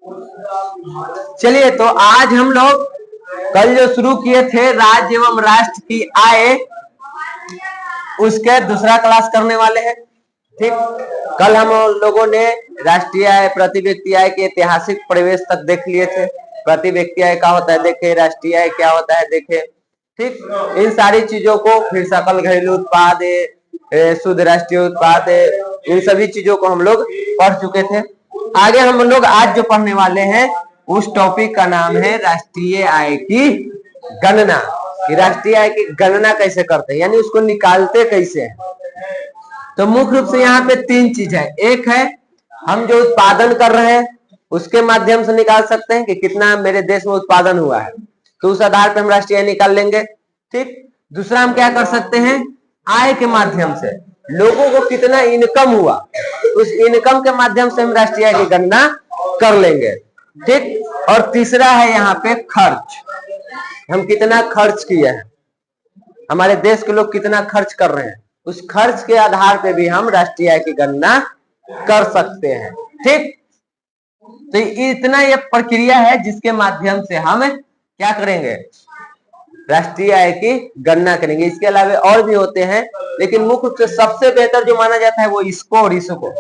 चलिए, तो आज हम लोग कल जो शुरू किए थे राज्य एवं राष्ट्र की आय, उसके दूसरा क्लास करने वाले हैं। ठीक, कल हम लोगों ने राष्ट्रीय आय, प्रति व्यक्ति आय के ऐतिहासिक प्रवेश तक देख लिए थे। प्रति व्यक्ति आय क्या होता है देखे, राष्ट्रीय आय क्या होता है देखे। ठीक, इन सारी चीजों को, फिर सकल घरेलू उत्पाद, शुद्ध राष्ट्रीय उत्पाद, इन सभी चीजों को हम लोग पढ़ चुके थे। आगे हम लोग आज जो पढ़ने वाले हैं उस टॉपिक का नाम है राष्ट्रीय आय की गणना। कि राष्ट्रीय आय की गणना कैसे करते हैं, यानी उसको निकालते कैसे हैं। तो मुख्य रूप से यहाँ पे तीन चीज है। एक है हम जो उत्पादन कर रहे हैं उसके माध्यम से निकाल सकते हैं कि कितना मेरे देश में उत्पादन हुआ है, तो उस आधार पे हम राष्ट्रीय आय निकाल लेंगे। ठीक, दूसरा हम क्या कर सकते हैं, आय के माध्यम से लोगों को कितना इनकम हुआ, उस इनकम के माध्यम से हम राष्ट्रीय आय की गणना कर लेंगे। ठीक, और तीसरा है यहाँ पे खर्च, हम कितना खर्च किए हैं, हमारे देश के लोग कितना खर्च कर रहे हैं, उस खर्च के आधार पे भी हम राष्ट्रीय आय की गणना कर सकते हैं। ठीक, तो इतना यह प्रक्रिया है जिसके माध्यम से हम क्या करेंगे, राष्ट्रीय आय की गणना करेंगे। इसके अलावा और भी होते हैं, लेकिन मुख्य रूप से सबसे बेहतर जो माना जाता है वो इसको और इसको।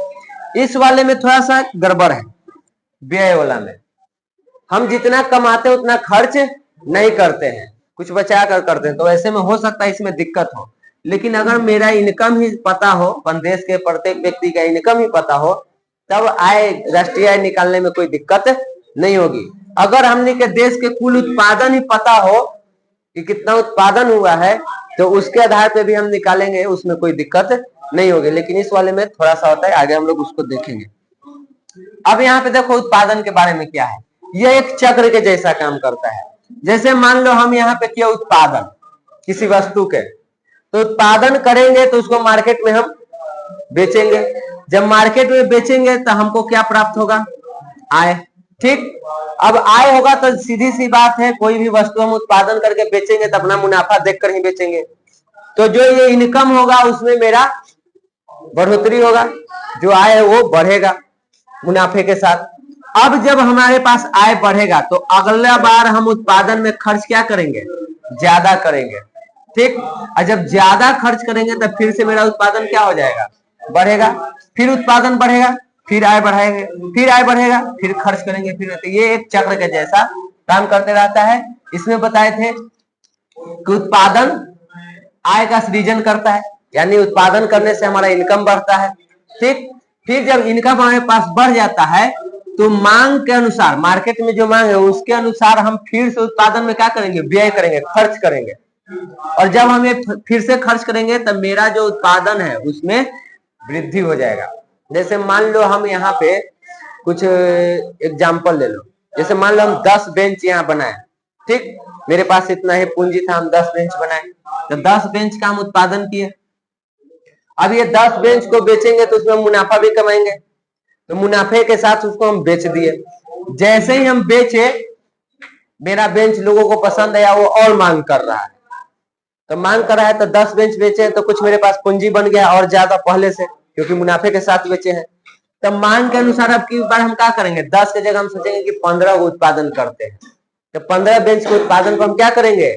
इस वाले में थोड़ा सा गड़बड़ है, व्यय वाला में हम जितना कमाते हैं उतना खर्च नहीं करते हैं, कुछ बचा कर करते हैं। तो ऐसे में हो सकता है इसमें दिक्कत हो, लेकिन अगर मेरा इनकम ही पता हो, अपन देश के प्रत्येक व्यक्ति का इनकम ही पता हो, तब आय, राष्ट्रीय आय निकालने में कोई दिक्कत नहीं होगी। अगर हमने के देश के कुल उत्पादन ही पता हो कि कितना उत्पादन हुआ है, तो उसके आधार पे भी हम निकालेंगे, उसमें कोई दिक्कत नहीं होगी। लेकिन इस वाले में थोड़ा सा होता है, आगे हम लोग उसको देखेंगे। अब यहाँ पे देखो उत्पादन के बारे में क्या है, यह एक चक्र के जैसा काम करता है। जैसे मान लो हम यहाँ पे किया उत्पादन किसी वस्तु के, तो उत्पादन करेंगे तो उसको मार्केट में हम बेचेंगे। जब मार्केट में बेचेंगे तो हमको क्या प्राप्त होगा, आय। ठीक, अब आय होगा तो सीधी सी बात है, कोई भी वस्तु हम उत्पादन करके बेचेंगे तो अपना मुनाफा देखकर ही बेचेंगे। तो जो ये इनकम होगा उसमें मेरा बढ़ोतरी होगा, जो आय है वो बढ़ेगा मुनाफे के साथ। अब जब हमारे पास आय बढ़ेगा तो अगला बार हम उत्पादन में खर्च क्या करेंगे, ज्यादा करेंगे। ठीक, और जब ज्यादा खर्च करेंगे तब फिर से मेरा उत्पादन क्या हो जाएगा, बढ़ेगा। फिर उत्पादन बढ़ेगा, फिर आय बढ़ाएंगे, फिर आय बढ़ेगा, फिर खर्च करेंगे, फिर ये एक चक्र के जैसा काम करते रहता है। इसमें बताए थे कि उत्पादन आय का सृजन करता है, यानी उत्पादन करने से हमारा इनकम बढ़ता है। ठीक, फिर जब इनकम हमारे पास बढ़ जाता है तो मांग के अनुसार, मार्केट में जो मांग है उसके अनुसार हम फिर से उत्पादन में क्या करेंगे, व्यय करेंगे, खर्च करेंगे। और जब हम ये फिर से खर्च करेंगे तब मेरा जो उत्पादन है उसमें वृद्धि हो जाएगा। जैसे मान लो हम यहाँ पे कुछ एग्जाम्पल ले लो, जैसे मान लो हम 10 बेंच यहाँ बनाए। ठीक, मेरे पास इतना ही पूंजी था, हम 10 बेंच बनाए, तो 10 बेंच का हम उत्पादन किए। अब ये 10 बेंच को बेचेंगे तो उसमें मुनाफा भी कमाएंगे, तो मुनाफे के साथ उसको हम बेच दिए। जैसे ही हम बेचे, मेरा बेंच लोगों को पसंद आया, वो और मांग कर रहा है, तो मांग कर रहा है तो 10 बेंच बेचे तो कुछ मेरे पास पूंजी बन गया और ज्यादा पहले से, क्योंकि मुनाफे के साथ बेचे हैं। तब मांग के अनुसार अब की बार हम क्या करेंगे, 10 की जगह हम सोचेंगे कि 15 को उत्पादन करते हैं। तो 15 बेंच के उत्पादन को हम क्या करेंगे,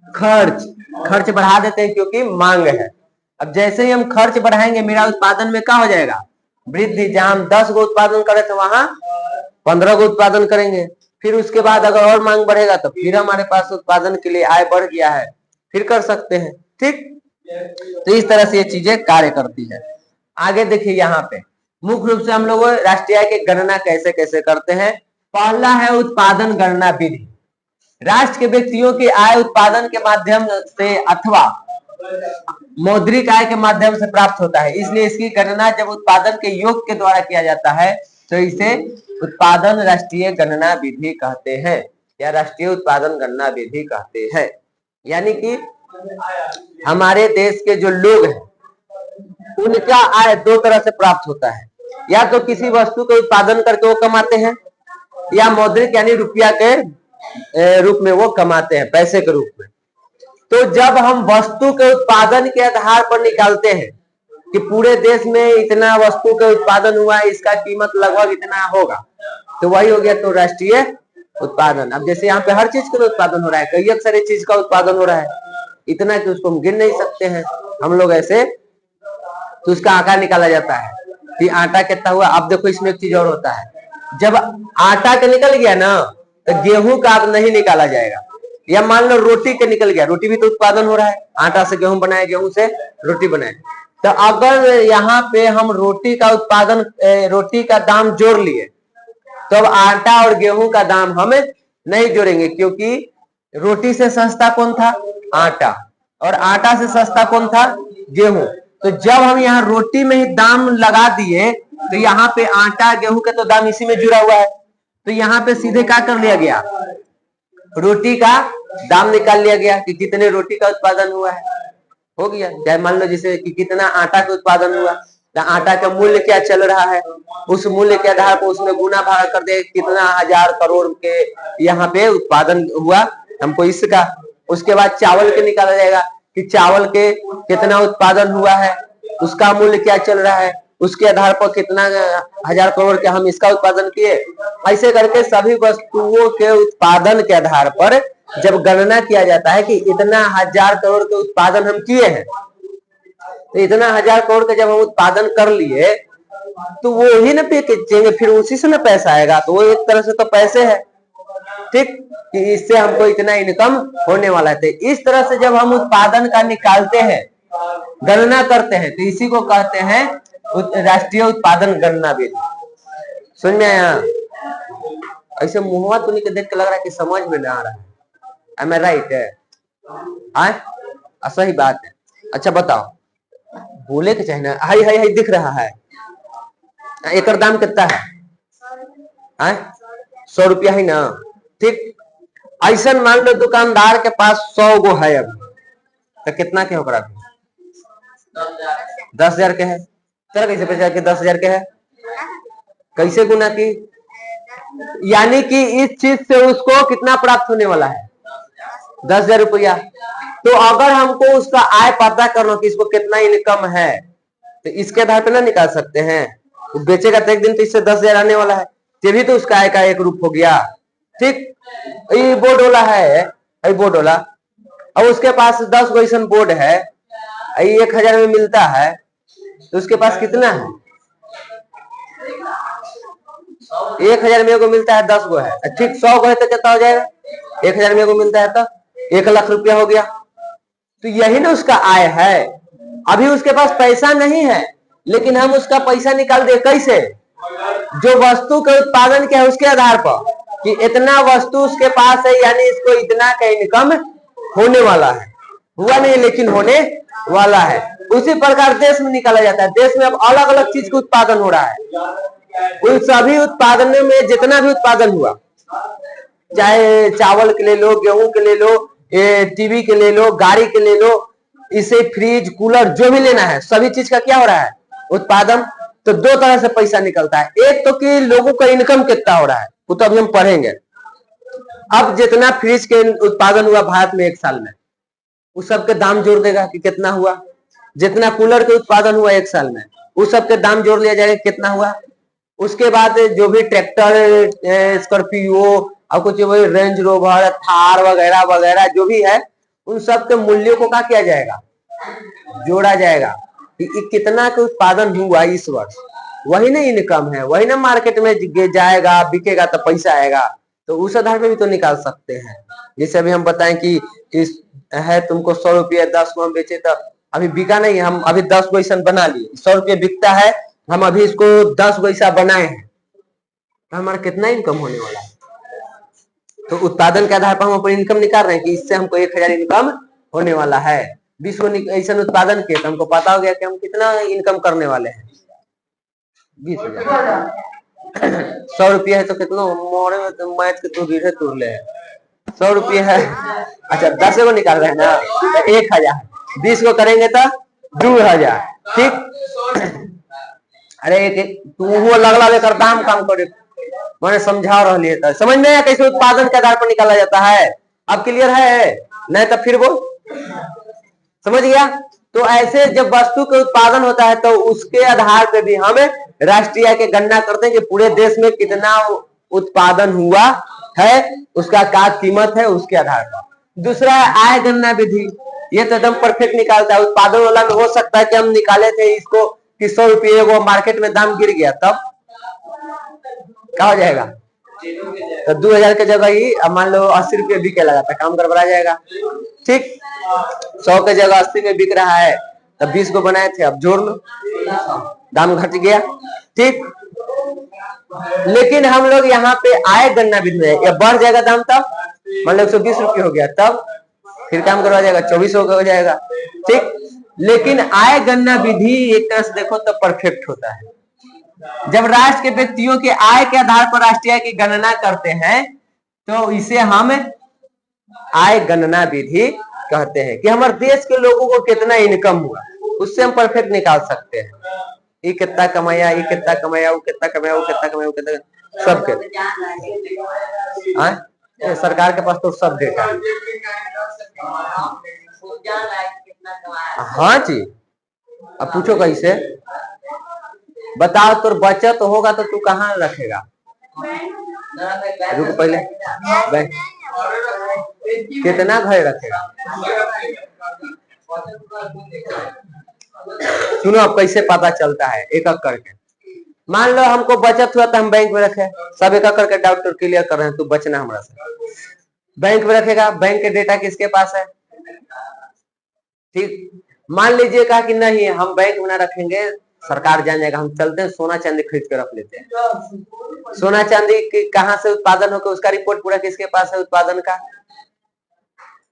खर्च बढ़ा देते हैं, क्योंकि मांग है। अब जैसे ही हम खर्च बढ़ाएंगे मेरा उत्पादन में क्या हो जाएगा, वृद्धि। जहां हम 10 को उत्पादन करे थे वहां 15 को उत्पादन करेंगे। फिर उसके बाद अगर और मांग बढ़ेगा तो फिर हमारे पास उत्पादन के लिए आय बढ़ गया है, फिर कर सकते हैं। ठीक, तो इस तरह से ये चीजें कार्य करती है। आगे देखिए, यहाँ पे मुख्य रूप से हम लोग राष्ट्रीय आय की गणना कैसे कैसे करते हैं। पहला है उत्पादन गणना विधि। राष्ट्र के व्यक्तियों की आय उत्पादन के माध्यम से अथवा मौद्रिक आय के माध्यम से प्राप्त होता है, इसलिए इसकी गणना जब उत्पादन के योग के द्वारा किया जाता है तो इसे उत्पादन राष्ट्रीय गणना विधि कहते हैं, या राष्ट्रीय उत्पादन गणना विधि कहते हैं। यानी कि हमारे देश के जो लोग हैं उनका आय दो तरह से प्राप्त होता है, या तो किसी वस्तु के उत्पादन करके वो कमाते हैं, या मौद्रिक यानी रुपया के रूप में वो कमाते हैं, पैसे के रूप में। तो जब हम वस्तु के उत्पादन के आधार पर निकालते हैं कि पूरे देश में इतना वस्तु का उत्पादन हुआ है, इसका कीमत लगभग इतना होगा, तो वही हो गया तो राष्ट्रीय उत्पादन। अब जैसे यहाँ पे हर चीज का उत्पादन हो रहा है, कई अक्सर चीज का उत्पादन हो रहा है, इतना कि उसको हम गिन नहीं सकते हैं हम लोग ऐसे, तो उसका आंकड़ा निकाला जाता है कि आटा कितना हुआ। अब देखो इसमें एक चीज और होता है, जब आटा का निकल गया ना तो गेहूं का अब नहीं निकाला जाएगा, या मान लो रोटी का निकल गया, रोटी भी तो उत्पादन हो रहा है, आटा से गेहूं बनाए, गेहूं से रोटी बनाए, तो अगर यहाँ पे हम रोटी का उत्पादन, रोटी का दाम जोड़ लिए तो अब आटा और गेहूं का दाम हम नहीं जोड़ेंगे, क्योंकि रोटी से सस्ता कौन था? आटा, और आटा से सस्ता कौन था? गेहूं। तो जब हम यहाँ रोटी में ही दाम लगा दिए तो यहाँ पे आटा गेहूं का तो दाम इसी में जुड़ा हुआ है, तो यहाँ पे सीधे क्या कर लिया गया? रोटी का दाम निकाल लिया गया कि कितने रोटी का उत्पादन हुआ है, हो गया। चाहे मान लो जैसे कि कितना आटा का उत्पादन हुआ, तो आटा का मूल्य क्या चल रहा है, उस मूल्य के आधार पर उसमें गुना भाग कर दे कितना हजार करोड़ के यहाँ पे उत्पादन हुआ हमको इसका। उसके बाद चावल के निकाला जाएगा कि चावल के कितना उत्पादन हुआ है, उसका मूल्य क्या चल रहा है, उसके आधार पर कितना हजार करोड़ के हम इसका उत्पादन किए। ऐसे करके सभी वस्तुओं के उत्पादन के आधार पर जब गणना किया जाता है कि इतना हजार करोड़ के उत्पादन हम किए हैं, तो इतना हजार करोड़ के जब हम उत्पादन कर लिए तो वो ही ना बेचेंगे, फिर उसी से ना पैसा आएगा, तो वो एक तरह से तो पैसे है, ठीक, कि इससे हमको इतना इनकम होने वाला है। तो इस तरह से जब हम उत्पादन का निकालते हैं, गणना करते हैं, तो इसी को कहते हैं राष्ट्रीय उत्पादन गणना विधि। समझ में आया? ऐसे मुहम्मद तो नहीं देख के लग रहा है कि समझ में ना आ रहा है, am I right है? सही बात है। अच्छा बताओ, बोले के चाहिए ना, हाई हाई हाई दिख रहा है, एक दाम कितना है? 100 रुपया है ना, ठीक। ऐसा मान लो दुकानदार के पास 100 गो है अभी, तो कितना के होगा? 10,000 के है। तेरा कैसे पता कि 10,000 के है? कैसे गुना की? यानी कि इस चीज से उसको कितना प्राप्त होने वाला है? 10,000 रुपया। तो अगर हमको उसका आय पता करना कि इसको कितना इनकम है, तो इसके आधार पर ना निकाल सकते हैं? तो बेचेगा तो एक दिन तो इससे 10,000 आने वाला है, ये भी तो उसका आय का एक रूप हो गया, ठीक। ये बोर्ड वाला है, ये बोर्ड वाला, और उसके पास 10 गो ऐसा बोर्ड है, 1,000 में मिलता है, तो उसके पास कितना है? 1,000 में को मिलता है, 10 गो है, ठीक। 100 गो है तो कितना हो जाएगा? 1,000 में को मिलता है तो 1,00,000 रुपया हो गया। तो यही ना उसका आय है। अभी उसके पास पैसा नहीं है, लेकिन हम उसका पैसा निकाल दे कैसे? जो वस्तु के उत्पादन क्या है उसके आधार पर कि इतना वस्तु उसके पास है, यानी इसको इतना का इनकम होने वाला है। हुआ नहीं लेकिन होने वाला है। उसी प्रकार देश में निकाला जाता है। देश में अब अलग अलग चीज का उत्पादन हो रहा है। उन सभी उत्पादन में जितना भी उत्पादन हुआ, चाहे चावल के ले लो, गेहूं के ले लो, टीवी के ले लो, गाड़ी के ले लो, इसे फ्रिज कूलर जो भी लेना है, सभी चीज का क्या हो रहा है? उत्पादन। तो दो तरह से पैसा निकलता है, एक तो कि लोगों का इनकम कितना हो रहा है, वो तो अभी हम पढ़ेंगे। अब जितना फ्रिज के उत्पादन हुआ भारत में एक साल में, उस सब के दाम जोड़ देगा कि कितना हुआ। जितना कूलर के उत्पादन हुआ एक साल में, उस सब के दाम जोड़ लिया जाएगा कितना हुआ। उसके बाद जो भी ट्रैक्टर, स्कॉर्पियो और कुछ वही रेंज रोवर, थार वगैरह वगैरह जो भी है, उन सब के मूल्यों को क्या किया जाएगा? जोड़ा जाएगा कि कितना का उत्पादन हुआ इस वर्ष। वही ना इनकम है, वही ना मार्केट में जाएगा, बिकेगा तो पैसा आएगा। तो उस आधार पे भी तो निकाल सकते हैं। जैसे अभी हम बताएं कि इस है तुमको 100 रुपये, 10 को हम बेचे, तो अभी बिका नहीं, हम अभी 10 गो ऐसा बना लिए, 100 रुपये बिकता है, हम अभी इसको 10 गो ऐसा बनाए हैं, तो हमारा कितना इनकम होने वाला है? तो उत्पादन के आधार पर हम अपनी इनकम निकाल रहे हैं कि इससे हमको 1,000 इनकम होने वाला है। 20 गो ऐसा उत्पादन किए तो हमको पता हो गया कि हम कितना इनकम करने वाले हैं। 20,000। 100 रुपये है तो कितना मोड़े में तो मैथ के तो गिरे तुर ले 100 रुपये है। अच्छा 10 को निकाल रहे हैं ना, तो 1,000। 20 को करेंगे तो 2,000, ठीक। अरे तू वो लगला लेकर दाम काम करे, मैंने समझा रहा है, समझ में आया कैसे उत्पादन के आधार पर निकाला जाता है? अब क्लियर है? नहीं तो फिर वो समझ गया। तो ऐसे जब वस्तु के उत्पादन होता है तो उसके आधार पे भी हम राष्ट्रीय आय की गणना करते हैं कि पूरे देश में कितना उत्पादन हुआ है उसका क्या कीमत है उसके आधार पर। दूसरा है आय गणना विधि, ये तो एकदम परफेक्ट निकालता है। उत्पादन वाला में हो सकता है कि हम निकाले थे इसको कि 100 रुपये वो मार्केट में दाम गिर गया, तब क्या हो जाएगा, तो 2000 के जगह ही मान लो 80 रुपये बिके लगा था, काम गड़बड़ा जाएगा। ठीक, 100 के जगह 80 में बिक रहा है, तब 20 को बनाए थे, अब जोड़ लो, दाम घट गया। ठीक, लेकिन हम लोग यहाँ पे आय गणना विधि में ये बढ़ जाएगा दाम, तब मान लो 120 रुपये हो गया, तब फिर काम करवा जाएगा 24 हो जाएगा। ठीक, लेकिन आय गणना विधि एक तरह से देखो तो परफेक्ट होता है। जब राष्ट्र के व्यक्तियों के आय के आधार पर राष्ट्रीय आय की गणना करते हैं तो इसे हम आय गणना विधि कहते हैं कि हमारे देश के लोगों को कितना इनकम हुआ, उससे हम परफेक्ट निकाल सकते हैं। ये कितना कमाया, ये कितना कमाया, वो कितना कमाया, वो कितना कमाया, वो कितना, सब के सरकार के पास तो सब डेटा है। हाँ जी, अब पूछो कैसे, बताओ, तो बचत होगा तो तू कहाँ रखेगा, रुक पहले, कितना घर रखेगा, सुनो अब कैसे पता चलता है, एक एक करके। मान लो हमको बचत हुआ तो हम बैंक में रखे, सब एक एक करके डाउट क्लियर कर रहे हैं, तू बचना हमारा से। बैंक में रखेगा, बैंक के डेटा किसके पास है, ठीक, मान लीजिए कहा कि नहीं हम बैंक में ना रखेंगे, सरकार जान जाएगा, हम चलते हैं सोना चांदी खरीद के रख लेते हैं। सोना चांदी कहाँ से उत्पादन होकर उसका रिपोर्ट पूरा किसके पास है उत्पादन का,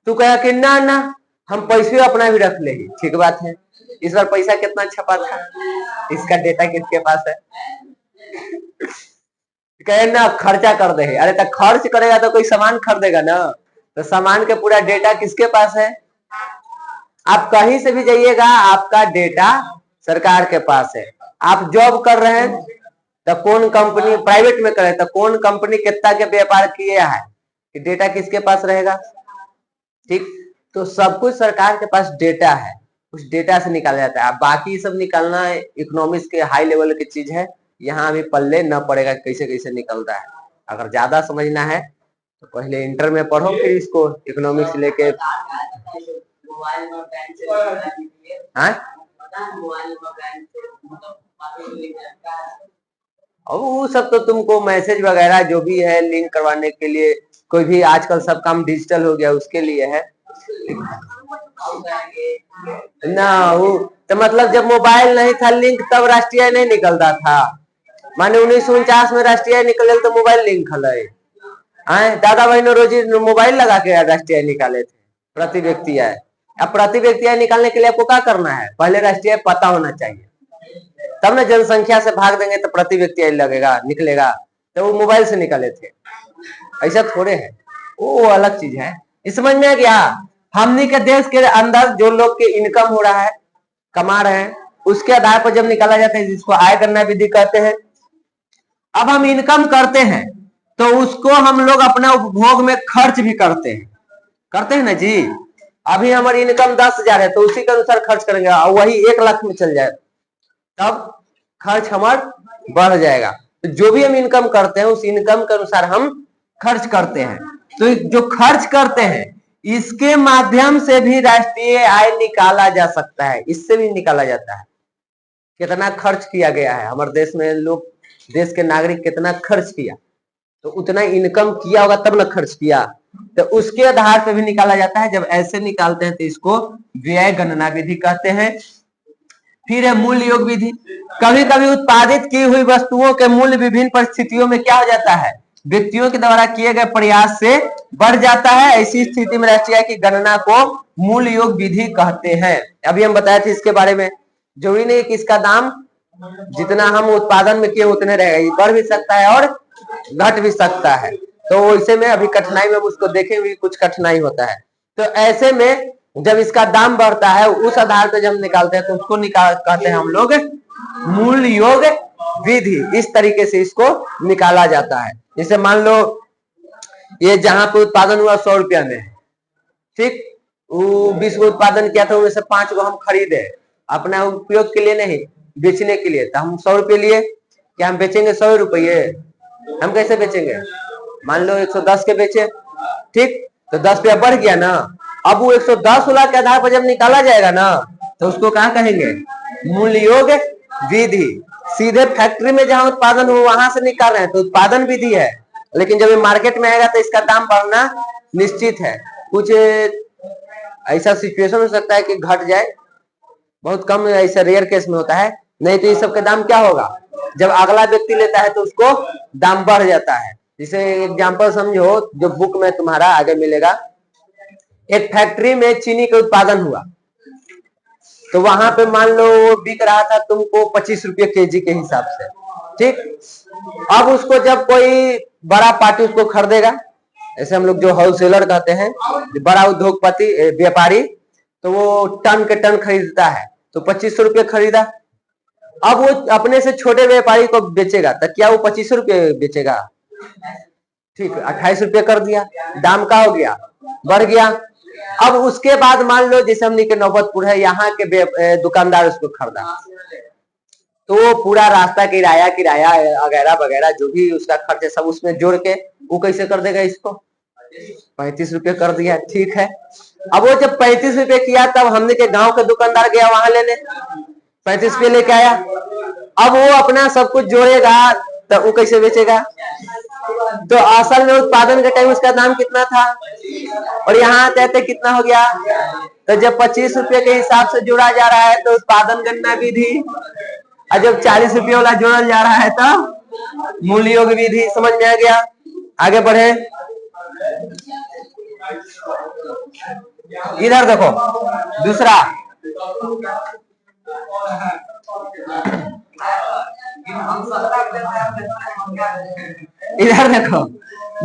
तू कहा कि ना ना हम पैसे अपना भी रख लेंगे, ठीक बात है, इस बार पैसा कितना छपा था, इसका डेटा किसके पास है, कहे ना खर्चा कर दे, अरे तो खर्च करेगा तो कोई सामान खरीदेगा ना, तो सामान के पूरा डेटा किसके पास है, आप कहीं से भी जाइएगा आपका डेटा सरकार के पास है। आप जॉब कर रहे हैं तो कौन कंपनी, प्राइवेट में करे तो कौन कंपनी कितना के व्यापार किया है, कि डेटा किसके पास रहेगा, ठीक, तो सब कुछ सरकार के पास डेटा है, उस डेटा से निकाला जाता है। बाकी सब निकालना इकोनॉमिक्स के हाई लेवल की चीज है, यहाँ अभी पल्ले न पड़ेगा कैसे कैसे निकलता है। अगर ज्यादा समझना है तो पहले इंटर में पढ़ो, फिर इसको इकोनॉमिक्स लेके और वो सब तो तुमको मैसेज वगैरह जो भी है लिंक करवाने के लिए, कोई भी आजकल सब काम डिजिटल हो गया उसके लिए है ना। वो तो मतलब जब मोबाइल नहीं था लिंक तब राष्ट्रीय नहीं निकलता था, माने 1949 में राष्ट्रीय निकले तो मोबाइल लिंक है, दादा भाई ने रोजी मोबाइल लगा के राष्ट्रीय निकाले थे प्रति व्यक्ति आय। अब प्रति व्यक्ति आय निकालने के लिए आपको क्या करना है, पहले राष्ट्रीय पता होना चाहिए, तब ना जनसंख्या से भाग देंगे तो प्रति व्यक्ति आय लगेगा निकलेगा, तो वो मोबाइल से निकाले थे, ऐसा थोड़े है, वो अलग चीज है। इस समझ में आ गया, हमने के देश के अंदर जो लोग के इनकम हो रहा है कमा रहे हैं उसके आधार पर जब निकाला जाता है जिसको आय गणना विधि कहते हैं। अब हम इनकम करते हैं तो उसको हम लोग अपना उपभोग में खर्च भी करते हैं ना जी। अभी हमारी इनकम 10,000 है तो उसी के अनुसार खर्च करेंगे, और वही 1 लाख में चल जाए तब खर्च हमारा बढ़ जाएगा। तो जो भी हम इनकम करते हैं उस इनकम के अनुसार हम खर्च करते हैं। तो जो खर्च करते हैं इसके माध्यम से भी राष्ट्रीय आय निकाला जा सकता है, इससे भी निकाला जाता है कितना खर्च किया गया है हमारे देश में, लोग देश के नागरिक कितना खर्च किया, तो उतना इनकम किया होगा तब ना खर्च किया, तो उसके आधार पर भी निकाला जाता है। जब ऐसे निकालते हैं तो इसको व्यय गणना विधि कहते हैं। फिर है मूल्य योग विधि। कभी कभी उत्पादित की हुई वस्तुओं के मूल्य विभिन्न परिस्थितियों में क्या हो जाता है, व्यक्तियों के द्वारा किए गए प्रयास से बढ़ जाता है, ऐसी स्थिति में राष्ट्रीय आय की गणना को मूल्य योग विधि कहते हैं। अभी हम बताए थे इसके बारे में, जरूरी नहीं कि इसका दाम जितना हम उत्पादन में किए उतने रहेगा, ये बढ़ भी सकता है और घट भी सकता है, तो ऐसे में अभी कठिनाई में उसको देखेंगे कुछ कठिनाई होता है। तो ऐसे में जब इसका दाम बढ़ता है उस आधार पर जब निकालते हैं तो उसको कहते हैं हम लोग मूल्य योग विधि। इस तरीके से इसको निकाला जाता है। जैसे मान लो ये जहां पे उत्पादन हुआ 100 रुपया में, ठीक, वो 20 को उत्पादन किया था, उनमें से 5 को हम खरीदे अपना उपयोग के लिए नहीं बेचने के लिए, तो हम 100 रुपये लिए, क्या हम बेचेंगे 100 रुपये, हम कैसे बेचेंगे? मान लो 110 के बेचे, ठीक, तो 10 रुपया बढ़ गया ना। अब वो 110 वाला के आधार पर जब निकाला जाएगा ना, तो उसको क्या कहेंगे? मूल्य योग विधि। सीधे फैक्ट्री में जहां उत्पादन हो वहां से निकाल रहे हैं तो उत्पादन विधि है, लेकिन जब ये मार्केट में आएगा तो इसका दाम बढ़ना निश्चित है। कुछ ऐसा सिचुएशन हो सकता है कि घट जाए, बहुत कम, ऐसा रेयर केस में होता है, नहीं तो ये सब का दाम क्या होगा? जब अगला व्यक्ति लेता है तो उसको दाम बढ़ जाता है। जैसे एग्जांपल समझो, जो बुक में तुम्हारा आगे मिलेगा, एक फैक्ट्री में चीनी का उत्पादन हुआ, तो वहां पे मान लो वो बिक रहा था तुमको 25 रुपये केजी के हिसाब से, ठीक। अब उसको जब कोई बड़ा पार्टी उसको खरीदेगा, ऐसे हम लोग जो होलसेलर कहते हैं, बड़ा उद्योगपति व्यापारी, तो वो टन के टन खरीदता है, तो 2500 रुपये खरीदा। अब वो अपने से छोटे व्यापारी को बेचेगा तो क्या वो 2500 रुपये बेचेगा? ठीक, 28 रुपये कर दिया, दाम का हो गया, बढ़ गया। अब उसके बाद मान लो जैसे हमने के नौबतपुर है, यहाँ के दुकानदार उसको खरीदा, तो वो पूरा रास्ता किराया वगैरह वगैरह जो भी उसका खर्च है सब उसमें जोड़ के वो कैसे कर देगा? इसको 35 रुपये कर दिया, ठीक है। अब वो जब 35 रुपये किया, तब हमने के गांव के दुकानदार गया वहां लेने, 35 रुपये लेके आया। अब वो अपना सब कुछ जोड़ेगा तो वो कैसे बेचेगा? तो असल में उत्पादन के टाइम उसका दाम कितना था, और यहाँ कहते कितना हो गया? तो जब 25 रुपये के हिसाब से जोड़ा जा रहा है तो उत्पादन गणना विधि, और जब 40 रुपये वाला जोड़ा जा रहा है तो मूल्य योग विधि। समझ में आ गया? आगे बढ़े, इधर देखो दूसरा, इधर देखो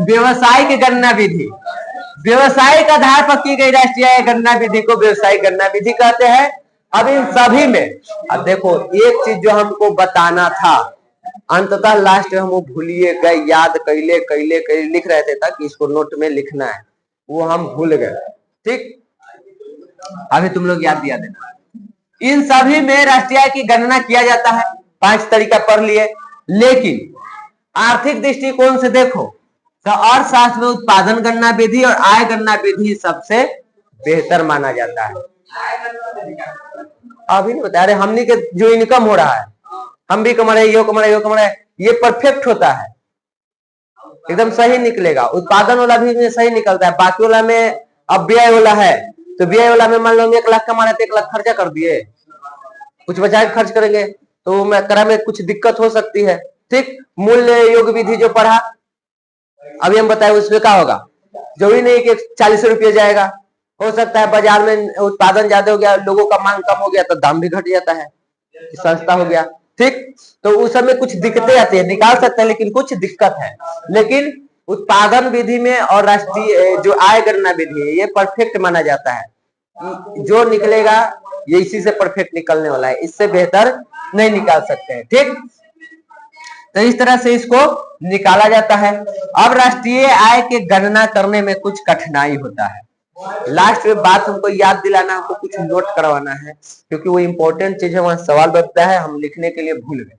व्यवसायिक गणना विधि। व्यवसायिक आधार पर की गई राष्ट्रीय गणना विधि को व्यवसायिक गणना विधि कहते हैं। अब इन सभी में, अब देखो एक चीज जो हमको बताना था, अंततः लास्ट हम वो भूलिए गए, याद कैले कैले कैले लिख रहे थे ताकि इसको नोट में लिखना है, वो हम भूल गए, ठीक। अभी तुम लोग याद दिया देना। इन सभी में राष्ट्रीय की गणना किया जाता है, 5 तरीका पढ़ लिए, लेकिन आर्थिक दृष्टिकोण से देखो तो अर्थशास्त्र में उत्पादन गणना विधि और आय गणना विधि सबसे बेहतर माना जाता है। अभी नहीं बता रहे, हमने के जो इनकम हो रहा है, हम भी कमा रहे, यो कमा रहे, यो कमा रहे, ये परफेक्ट होता है, एकदम सही निकलेगा। उत्पादन वाला भी सही निकलता है, बाकी वाला में अब व्यय वाला है, तो व्यय वाला में मान लो 1 लाख कमा रहे थे, 1 लाख खर्चा कर दिए, कुछ बचाए खर्च करेंगे तो मैं करा में कुछ दिक्कत हो सकती है, ठीक। मूल्य योग विधि जो पढ़ा अभी हम बताए, उसमें क्या होगा? जरूरी नहीं कि 40 रुपये जाएगा, हो सकता है बाजार में उत्पादन ज्यादा हो गया, लोगों का मांग कम हो गया तो दाम भी घट जाता है, सस्ता हो गया, ठीक। तो उस समय कुछ दिक्कतें आती है, निकाल सकते हैं लेकिन कुछ दिक्कत है। लेकिन उत्पादन विधि में और राष्ट्रीय जो आय गणना विधि है, ये परफेक्ट माना जाता है, जो निकलेगा ये इसी से परफेक्ट निकलने वाला है, इससे बेहतर नहीं निकाल सकते हैं, ठीक। तो इस तरह से इसको निकाला जाता है। अब राष्ट्रीय आय की गणना करने में कुछ कठिनाई होता है, लास्ट में बात हमको याद दिलाना, हमको कुछ नोट करवाना है, क्योंकि वो इंपॉर्टेंट चीज है, वहां सवाल बनता है, हम लिखने के लिए भूल गए।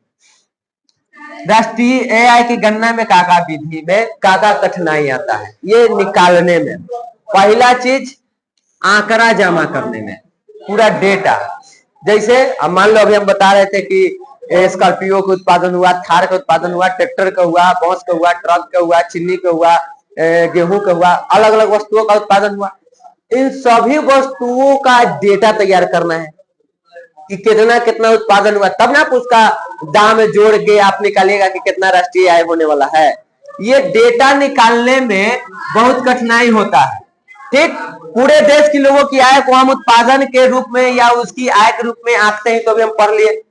राष्ट्रीय आय की गणना में काका विधि में काका कठिनाई आता है ये निकालने में। पहला चीज आंकड़ा जमा करने में, पूरा डेटा। जैसे अब मान लो अभी हम बता रहे थे कि स्कॉर्पियो का उत्पादन हुआ, थार का उत्पादन हुआ, ट्रैक्टर का हुआ, बस का हुआ, ट्रक का हुआ, चीनी का हुआ, गेहूं का हुआ, अलग अलग वस्तुओं का उत्पादन हुआ। इन सभी वस्तुओं का डेटा तैयार करना है कि कितना कितना उत्पादन हुआ, तब ना उसका दाम जोड़ के आप निकालिएगा कि कितना राष्ट्रीय आय होने वाला है। ये डेटा निकालने में बहुत कठिनाई होता है, ठीक। पूरे देश के लोगों की आय को हम उत्पादन के रूप में या उसकी आय के रूप में आंकते हैं, तो अभी हम पढ़ लिए,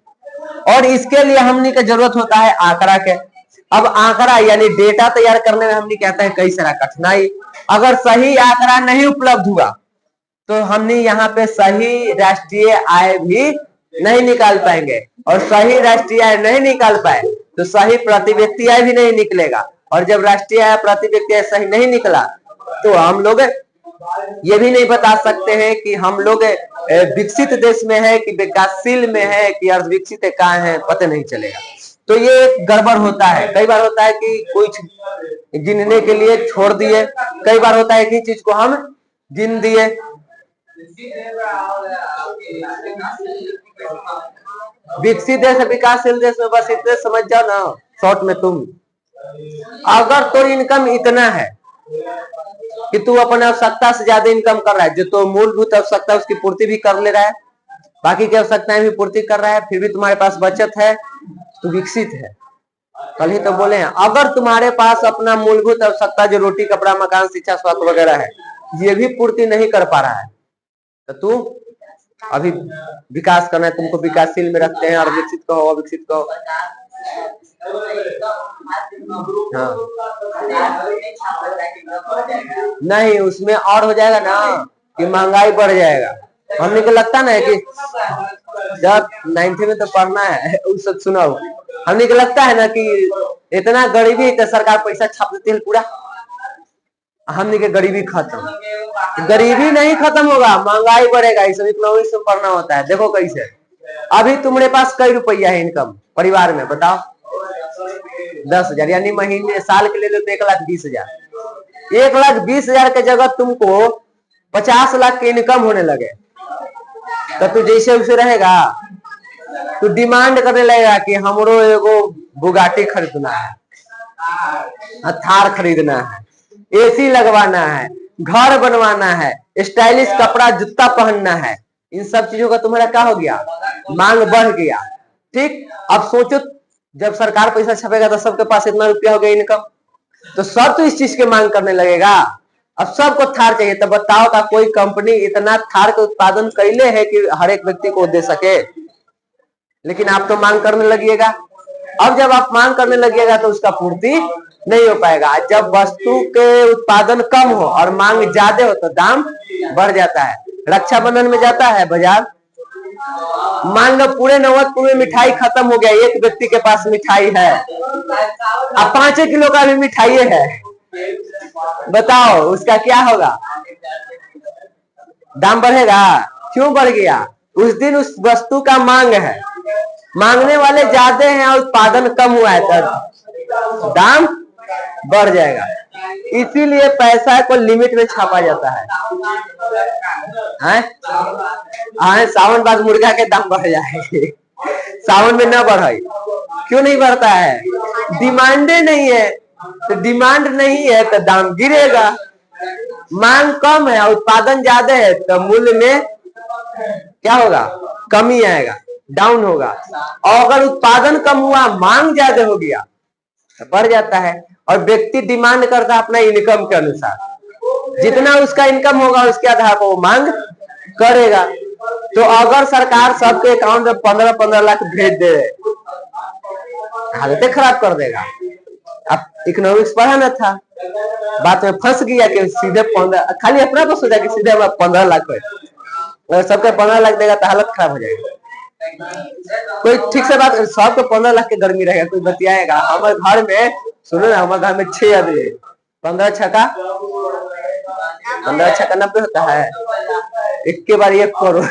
और इसके लिए हमने का जरूरत होता है आंकड़ा के। अब आंकड़ा यानी डेटा तैयार करने में हमने कहता है कई सारा कठिनाई। अगर सही आंकड़ा नहीं उपलब्ध हुआ तो हमने यहाँ पे सही राष्ट्रीय आय भी नहीं निकाल पाएंगे, और सही राष्ट्रीय आय नहीं निकाल पाए तो सही प्रति व्यक्ति आय भी नहीं निकलेगा, और जब राष्ट्रीय आय प्रति व्यक्ति आय सही नहीं निकला तो हम लोग ये भी नहीं बता सकते हैं कि हम लोग विकसित देश में है कि विकासशील में है कि अर्धविकसित कहाँ है, पता नहीं चलेगा। तो ये एक गड़बड़ होता है। कई बार होता है कि कुछ गिनने के लिए छोड़ दिए, कई बार होता है कि चीज को हम गिन दिए। विकसित देश विकासशील देश में बस इतने समझ जाओ ना शॉर्ट में, तुम अगर तो इनकम इतना है कि तू अपने आवश्यकता से ज्यादा इनकम कर रहा है, जो तो मूलभूत आवश्यकता है उसकी पूर्ति भी कर ले रहा है, बाकी की आवश्यकताएं भी पूर्ति कर रहा है, फिर भी तुम्हारे पास बचत है, तो विकसित है। कल ही तो बोले हैं, अगर तुम्हारे पास अपना मूलभूत आवश्यकता जो रोटी कपड़ा मकान शिक्षा स्वास्थ्य वगैरह है ये भी पूर्ति नहीं कर पा रहा है तो तू अभी विकास करना है, तुमको विकासशील में रखते हैं और विकसित कहो विकसित कहो। हाँ नहीं, उसमें और हो जाएगा ना कि महंगाई बढ़ जाएगा। हमने को लगता ना है कि जब 9th में तो पढ़ना है उस सुनाओ, हमने को लगता है ना कि इतना गरीबी तो सरकार पैसा छाप देती है पूरा, हमने के गरीबी खत्म, गरीबी नहीं खत्म होगा, महंगाई बढ़ेगा। ये सब इकोनॉमिक्स में पढ़ना होता है। देखो कैसे, अभी तुम्हारे पास कई रुपया है इनकम परिवार में, बताओ 10,000, यानी महीने साल के ले लो तो 1,20,000। 1,20,000 के जगह तुमको 50 लाख की इनकम होने लगे तो तू जैसे उसे रहेगा, तू डिमांड करने लगेगा कि हमरो एगो बुगाटी खरीदना है, थार खरीदना है, एसी लगवाना है, घर बनवाना है, स्टाइलिश कपड़ा जूता पहनना है। इन सब चीजों का तुम्हारा क्या हो गया, मांग बढ़ गया। ठीक, अब सोचो जब सरकार पैसा छपेगा तो सबके पास इतना रुपया हो गया इनकम, तो सब तो इस चीज की मांग करने लगेगा। अब सबको थार चाहिए, तो बताओ का कोई कंपनी इतना थार का उत्पादन कैले है कि हर एक व्यक्ति को दे सके? लेकिन आप तो मांग करने लगिएगा। अब जब आप मांग करने लगिएगा तो उसका पूर्ति नहीं हो पाएगा। जब वस्तु के उत्पादन कम हो और मांग ज्यादा हो तो दाम बढ़ जाता है। रक्षाबंधन में जाता है बाजार, मान लो पूरे नवतपुर में मिठाई खत्म हो गया, एक व्यक्ति के पास मिठाई है, अब 5 किलो का भी मिठाई है, बताओ उसका क्या होगा? दाम बढ़ेगा। क्यों बढ़ गया? उस दिन उस वस्तु का मांग है, मांगने वाले ज्यादा हैं और उत्पादन कम हुआ है तो दाम बढ़ जाएगा। इसीलिए पैसा को लिमिट में छापा जाता है। सावन बाद मुर्गा के दाम बढ़ जाएंगे, सावन में न बढ़े। क्यों नहीं बढ़ता है? डिमांडे नहीं है, तो डिमांड नहीं है तो दाम गिरेगा। मांग कम है, उत्पादन ज्यादा है तो मूल्य में क्या होगा? कमी आएगा, डाउन होगा। और अगर उत्पादन कम हुआ, मांग ज्यादा हो गया तो बढ़ जाता है। और व्यक्ति डिमांड करता है अपना इनकम के अनुसार, जितना उसका इनकम होगा उसके आधार पर वो मांग करेगा। तो अगर सरकार सबके अकाउंट में 15-15 लाख भेज दे, हालत खराब कर देगा। अब इकोनॉमिक्स पढ़ा ना था, बात में फंस गया कि सीधे 15, खाली अपना को सोचा कि सीधे 15 लाख है, अगर सबके 15 लाख देगा तो हालत खराब हो जाएगी। कोई ठीक से बात, सबको 15 लाख की गर्मी रहेगा, कोई बतियाएगा। हमारे घर में सुनो ना, हमारे घर में 6 आदमी, 15 छक्का 90 होता है, एक के बार 1 करोड़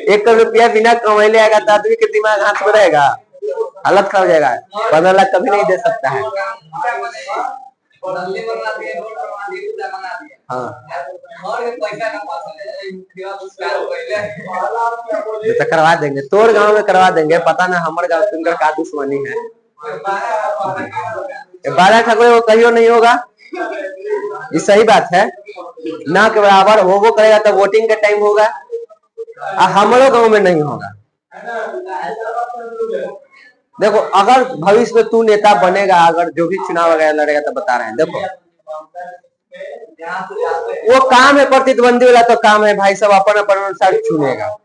1 करोड़ रुपया बिना कमाई आएगा तो आदमी के दिमाग हाथ में रहेगा, हालत खराब हो जाएगा। 15 लाख कभी नहीं दे सकता है। हाँ तो करवा देंगे, तोर गांव में करवा देंगे, पता ना हमारे गांव तुमका का दुश्मनी है। 12 ठाकुर वो कहियो नहीं होगा, ये सही बात है ना के बराबर हो। वो करेगा तो वोटिंग का टाइम होगा, हमारे गांव में नहीं होगा। देखो अगर भविष्य में तू नेता बनेगा, अगर जो भी चुनाव वगैरह लड़ेगा तो बता रहे हैं, देखो वो काम है प्रतिद्वंदी वाला, तो काम है भाई सब अपन अपन अनुसार चुनेगा।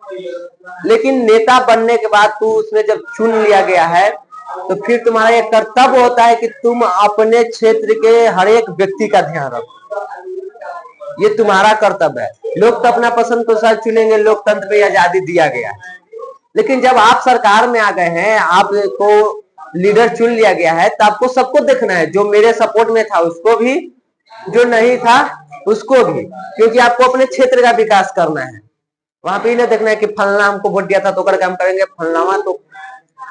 लेकिन नेता बनने के बाद तू उसमें जब चुन लिया गया है तो फिर तुम्हारा एक कर्तव्य होता है कि तुम अपने क्षेत्र के हर एक व्यक्ति का ध्यान रखो, ये तुम्हारा कर्तव्य है। लोग तो अपना पसंद के अनुसार चुनेंगे, लोकतंत्र में आजादी दिया गया है। लेकिन जब आप सरकार में आ गए हैं, आपको लीडर चुन लिया गया है, तो आपको सबको देखना है, जो मेरे सपोर्ट में था उसको भी, जो नहीं था उसको भी, क्योंकि आपको अपने क्षेत्र का विकास करना है। वहां पे नहीं देखना है कि फलना हमको वोट दिया था तो कर काम करेंगे, फलनावा तो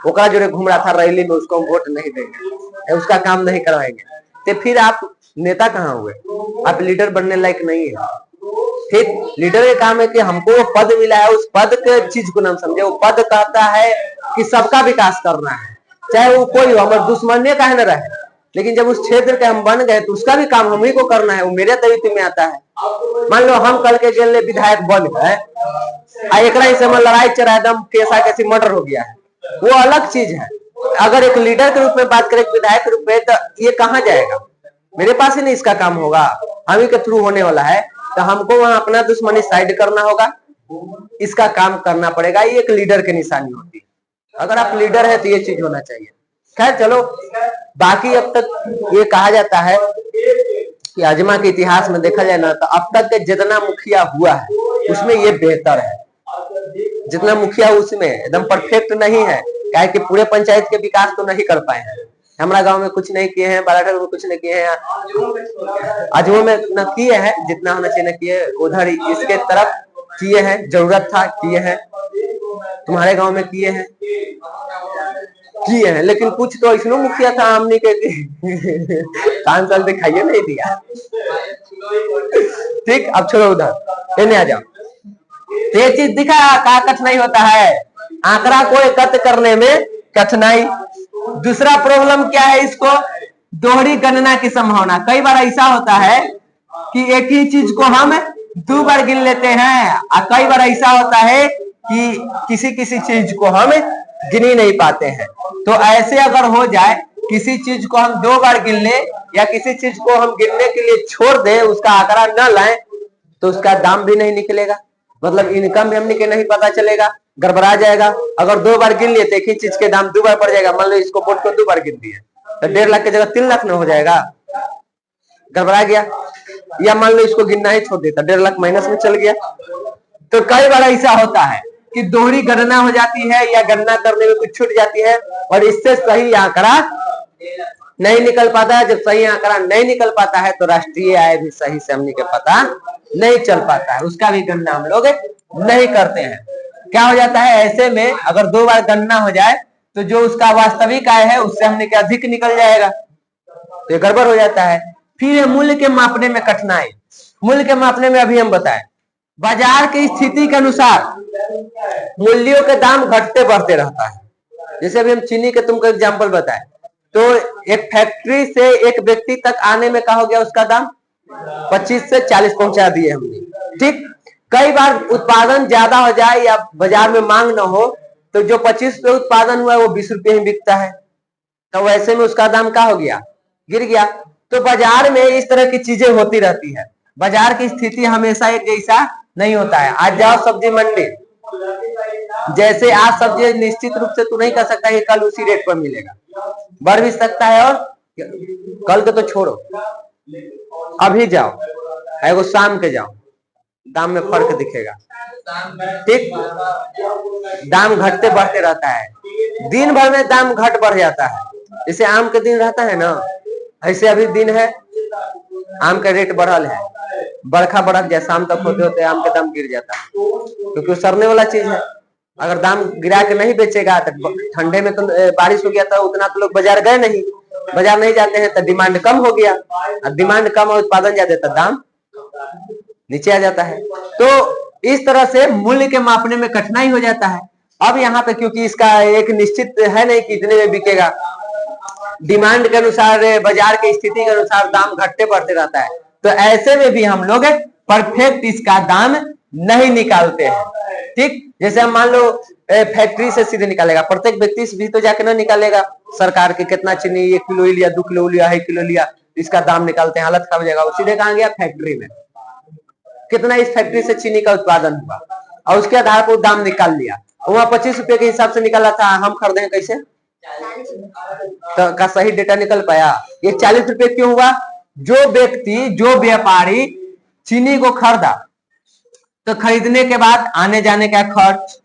ओकरा जोड़े घूम रहा था रैली में, उसको हम वोट नहीं देंगे, उसका काम नहीं करवाएंगे, तो फिर आप नेता कहाँ हुए? आप लीडर बनने लायक नहीं है। ठीक, लीडर का काम है कि हमको वो पद मिला है, उस पद के चीज को नाम समझे। वो पद कहता है कि सबका विकास करना है, चाहे वो कोई हो, हमारे दुश्मन का है न रहे, लेकिन जब उस क्षेत्र के हम बन गए तो उसका भी काम हम ही को करना है, वो मेरे दायित्व में आता है। मान लो हम कल के जेल में विधायक बन गए, एक समय लड़ाई चढ़ा एकदम कैसा कैसी मर्डर हो गया है, वो अलग चीज है। अगर एक लीडर के रूप में बात करें, विधायक के रूप में, तो ये कहाँ जाएगा? मेरे पास ही नहीं इसका काम होगा, हम ही के थ्रू होने वाला है, तो हमको वहां अपना दुश्मनी साइड करना होगा, इसका काम करना पड़ेगा। ये एक लीडर की निशानी होती है। अगर आप लीडर है तो ये चीज होना चाहिए। खैर चलो, बाकी अब तक ये कहा जाता है कि आजमा के इतिहास में देखा जाए ना, तो अब तक के जितना मुखिया हुआ है उसमें ये बेहतर है। जितना मुखिया उसमें एकदम परफेक्ट नहीं है, क्या कि पूरे पंचायत के विकास तो नहीं कर पाए हैं। हमारा गांव में कुछ नहीं किए हैं, बालाघाट में कुछ नहीं किए हैं, आजमो में न किए हैं, जितना होना चाहिए न किए। उधर इसके तरफ किए हैं, जरूरत था किए हैं, तुम्हारे गांव में किए हैं, लेकिन कुछ तो ऐसा मुखिया था हमने के 5 साल दिखाइए नहीं दिया। ठीक, अब छोड़ो उधर, इन्हें आ जाओ। तो ये चीज दिखा का कठिनाई होता है, आंकड़ा को एकत्र करने में कठिनाई। दूसरा प्रॉब्लम क्या है, इसको दोहरी गणना की संभावना। कई बार ऐसा होता है कि एक ही चीज को हम 2 बार गिन लेते हैं, और कई बार ऐसा होता है कि किसी किसी चीज को हम गिन ही नहीं पाते हैं। तो ऐसे अगर हो जाए, किसी चीज को हम 2 बार गिन ले, या किसी चीज को हम गिनने के लिए छोड़ दे, उसका आंकड़ा न लाए, तो उसका दाम भी नहीं निकलेगा, मतलब इनकम भी हमने के नहीं पता चलेगा, गड़बड़ा जाएगा। अगर 2 बार गिन लिए तो एक ही चीज के दाम 2 बार पड़ जाएगा। मान लो इसको बोर्ड को 2 बार गिन दिए तो 1.5 लाख की जगह 3 लाख न हो जाएगा, गड़बड़ा गया। या मान लो इसको गिनना ही छोड़ देता, 1.5 लाख माइनस में चल गया। तो कई बार ऐसा होता है कि दोहरी गणना हो जाती है, या गणना करने में कुछ छूट जाती है, और इससे सही आंकड़ा नहीं निकल पाता है। जब सही आंकड़ा नहीं निकल पाता है तो राष्ट्रीय आय भी सही से हमने के पता नहीं चल पाता है, उसका भी गणना हम लोग नहीं करते हैं। क्या हो जाता है ऐसे में, अगर 2 बार गणना हो जाए तो जो उसका वास्तविक आय है उससे हमने के अधिक निकल जाएगा, तो ये गड़बड़ हो जाता है। फिर मूल्य के मापने में कठिनाई। मूल्य के मापने में अभी हम बताएं, बाजार की स्थिति के अनुसार मूल्यों के दाम घटते बढ़ते रहता है। जैसे अभी हम चीनी के तुमको एग्जांपल बताएं, तो एक फैक्ट्री से एक व्यक्ति तक आने में क्या हो गया, उसका दाम 25 से 40 पहुंचा दिए हमने। ठीक, कई बार उत्पादन ज्यादा हो जाए या बाजार में मांग न हो, तो जो 25 रुपए उत्पादन हुआ है वो 20 रुपए ही बिकता है, तो वैसे में उसका दाम क्या हो गया, गिर गया। तो बाजार में इस तरह की चीजें होती रहती है। बाजार की स्थिति हमेशा एक जैसा नहीं होता है। आज जाओ सब्जी मंडी, जैसे आज सब्जी निश्चित रूप से तू नहीं कर सकता कि कल उसी रेट पर मिलेगा, बढ़ भी सकता है, और कल के तो छोड़ो, अभी जाओ, एगो शाम के जाओ, दाम में फर्क दिखेगा। ठीक, दाम घटते बढ़ते रहता है, दिन भर में दाम घट बढ़ जाता है। जैसे आम के दिन रहता है ना, ऐसे अभी दिन है, आम का रेट बढ़ल है, बरखा बढ़त जाए, शाम तक होते होते आम का दाम गिर जाता है, क्योंकि सड़ने वाला चीज है। अगर दाम गिरा के नहीं बेचेगा तो ठंडे में तो बारिश हो गया था, उतना तो लोग बाजार गए नहीं, बाजार नहीं जाते हैं तो डिमांड कम हो गया, और डिमांड कम और उत्पादन ज्यादा तो दाम नीचे आ जाता है। तो इस तरह से मूल्य के मापने में कठिनाई हो जाता है। अब यहाँ पे क्योंकि इसका एक निश्चित है नहीं कि इतने में बिकेगा, डिमांड के अनुसार, बाजार की स्थिति के अनुसार दाम घटते बढ़ते रहता है, तो ऐसे में भी हम लोग परफेक्ट इसका दाम नहीं निकालते हैं। ठीक, जैसे हम मान लो फैक्ट्री से सीधे निकालेगा, प्रत्येक व्यक्ति से भी तो जाके ना निकालेगा सरकार के कितना चीनी 1 किलो लिया, 2 किलो लिया, 1 किलो लिया, इसका दाम निकालते हैं, हालत खराब हो जाएगा। वो सीधे कहाँ गया, फैक्ट्री में, कितना इस फैक्ट्री से चीनी का उत्पादन हुआ, और उसके आधार पर दाम निकाल लिया। वहां 25 रुपए के हिसाब से निकाला था, हम खरीदे कैसे, तो का सही डेटा निकल पाया। ये 40 रुपए क्यों हुआ, जो व्यक्ति, जो व्यापारी चीनी को खरीदा, तो खरीदने के बाद आने जाने का खर्च,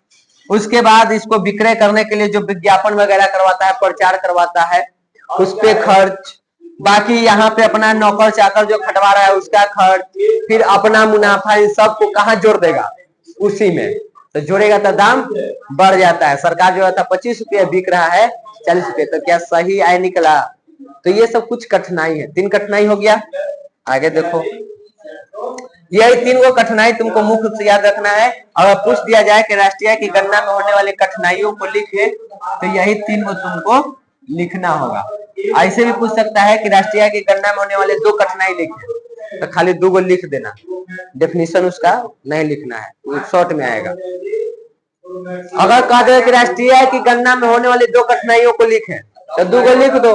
उसके बाद इसको विक्रय करने के लिए जो विज्ञापन वगैरह करवाता है, प्रचार करवाता है, उस पे खर्च, बाकी यहाँ पे अपना नौकर चाकर जो खटवा रहा है उसका खर्च, फिर अपना मुनाफा, इन सबको कहाँ जोड़ देगा, उसी में। तो जोड़ेगा तो दाम बढ़ जाता है। सरकार जो था 25 रुपये बिक रहा है 40 रुपये, तो क्या सही आय निकला? तो ये सब कुछ कठिनाई है। 3 कठिनाई हो गया। आगे देखो, यही 3 को कठिनाई तुमको मुख्य रूप से याद रखना है। अगर पूछ दिया जाए कि राष्ट्रीय आय की गणना में होने वाली कठिनाइयों को लिखे, तो यही 3 को तुमको लिखना होगा। ऐसे भी पूछ सकता है कि राष्ट्रीय आय की गणना में होने वाले 2 कठिनाई लिखे, तो खाली 2 को लिख देना, डेफिनेशन उसका नहीं लिखना है, वो शॉर्ट में आएगा। अगर कह दे कि राष्ट्रीय आय की गणना में होने वाली 2 कठिनाइयों को लिखे, तो 2 को लिख दो।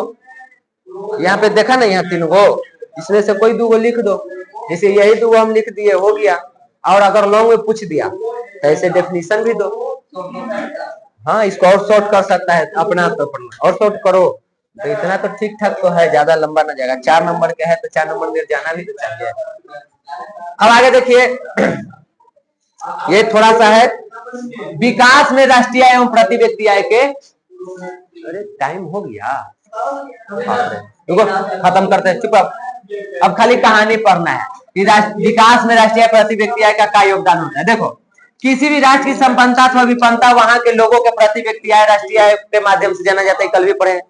यहाँ पे देखा ना, यहाँ 3 को, इसमें से कोई 2 को लिख दो। जैसे यही 2 हम लिख दिए, हो गया। और अगर लॉन्ग में पूछ दिया तो ऐसे डेफिनेशन भी दो। हाँ, इसको और शॉर्ट कर सकता है अपना तो पढ़ना, और शॉर्ट करो तो इतना तो ठीक ठाक तो है, ज्यादा लंबा ना जाएगा। 4 नंबर का है तो 4 नंबर में जाना भी तो चाहिए। अब आगे देखिए, ये थोड़ा सा है विकास में राष्ट्रीय आय एवं प्रति व्यक्ति आय के। अरे टाइम हो गया, देखो खत्म करते हैं, चुप। अब खाली कहानी पढ़ना है कि विकास में राष्ट्रीय प्रति व्यक्ति आय का क्या योगदान होता है। देखो, किसी भी राष्ट्र की संपन्नता अथवा विपन्नता वहां के लोगों के प्रति व्यक्ति आय राष्ट्रीय आय के माध्यम से जाना जाता है। कल भी पढ़े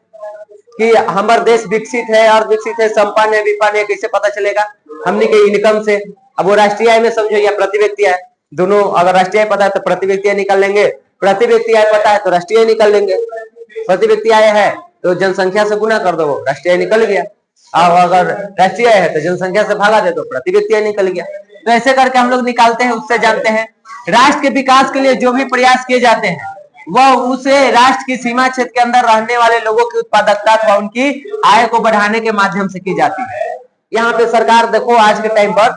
कि हमारा देश विकसित है और विकसित है, संपन्न है, विपन्न है, कैसे पता चलेगा? हमने के इनकम से। अब वो राष्ट्रीय आय में समझो या प्रति व्यक्ति आय, दोनों अगर राष्ट्रीय आय पता है तो प्रति व्यक्ति आय निकाल लेंगे, प्रति व्यक्ति आय पता है तो राष्ट्रीय आय निकाल लेंगे। प्रति व्यक्ति आय है तो जनसंख्या से गुना कर दो, वो राष्ट्रीय आय निकल गया। अब अगर राष्ट्रीय आय है तो जनसंख्या से भागा दे दो, प्रति व्यक्ति आय निकल गया। तो ऐसे करके हम लोग निकालते हैं, उससे जानते हैं राष्ट्र के विकास के लिए जो भी प्रयास किए जाते हैं वह उसे राष्ट्र की सीमा क्षेत्र के अंदर रहने वाले लोगों की उत्पादकता अथवा उनकी आय को बढ़ाने के माध्यम से की जाती है। यहाँ पे सरकार देखो, आज के टाइम पर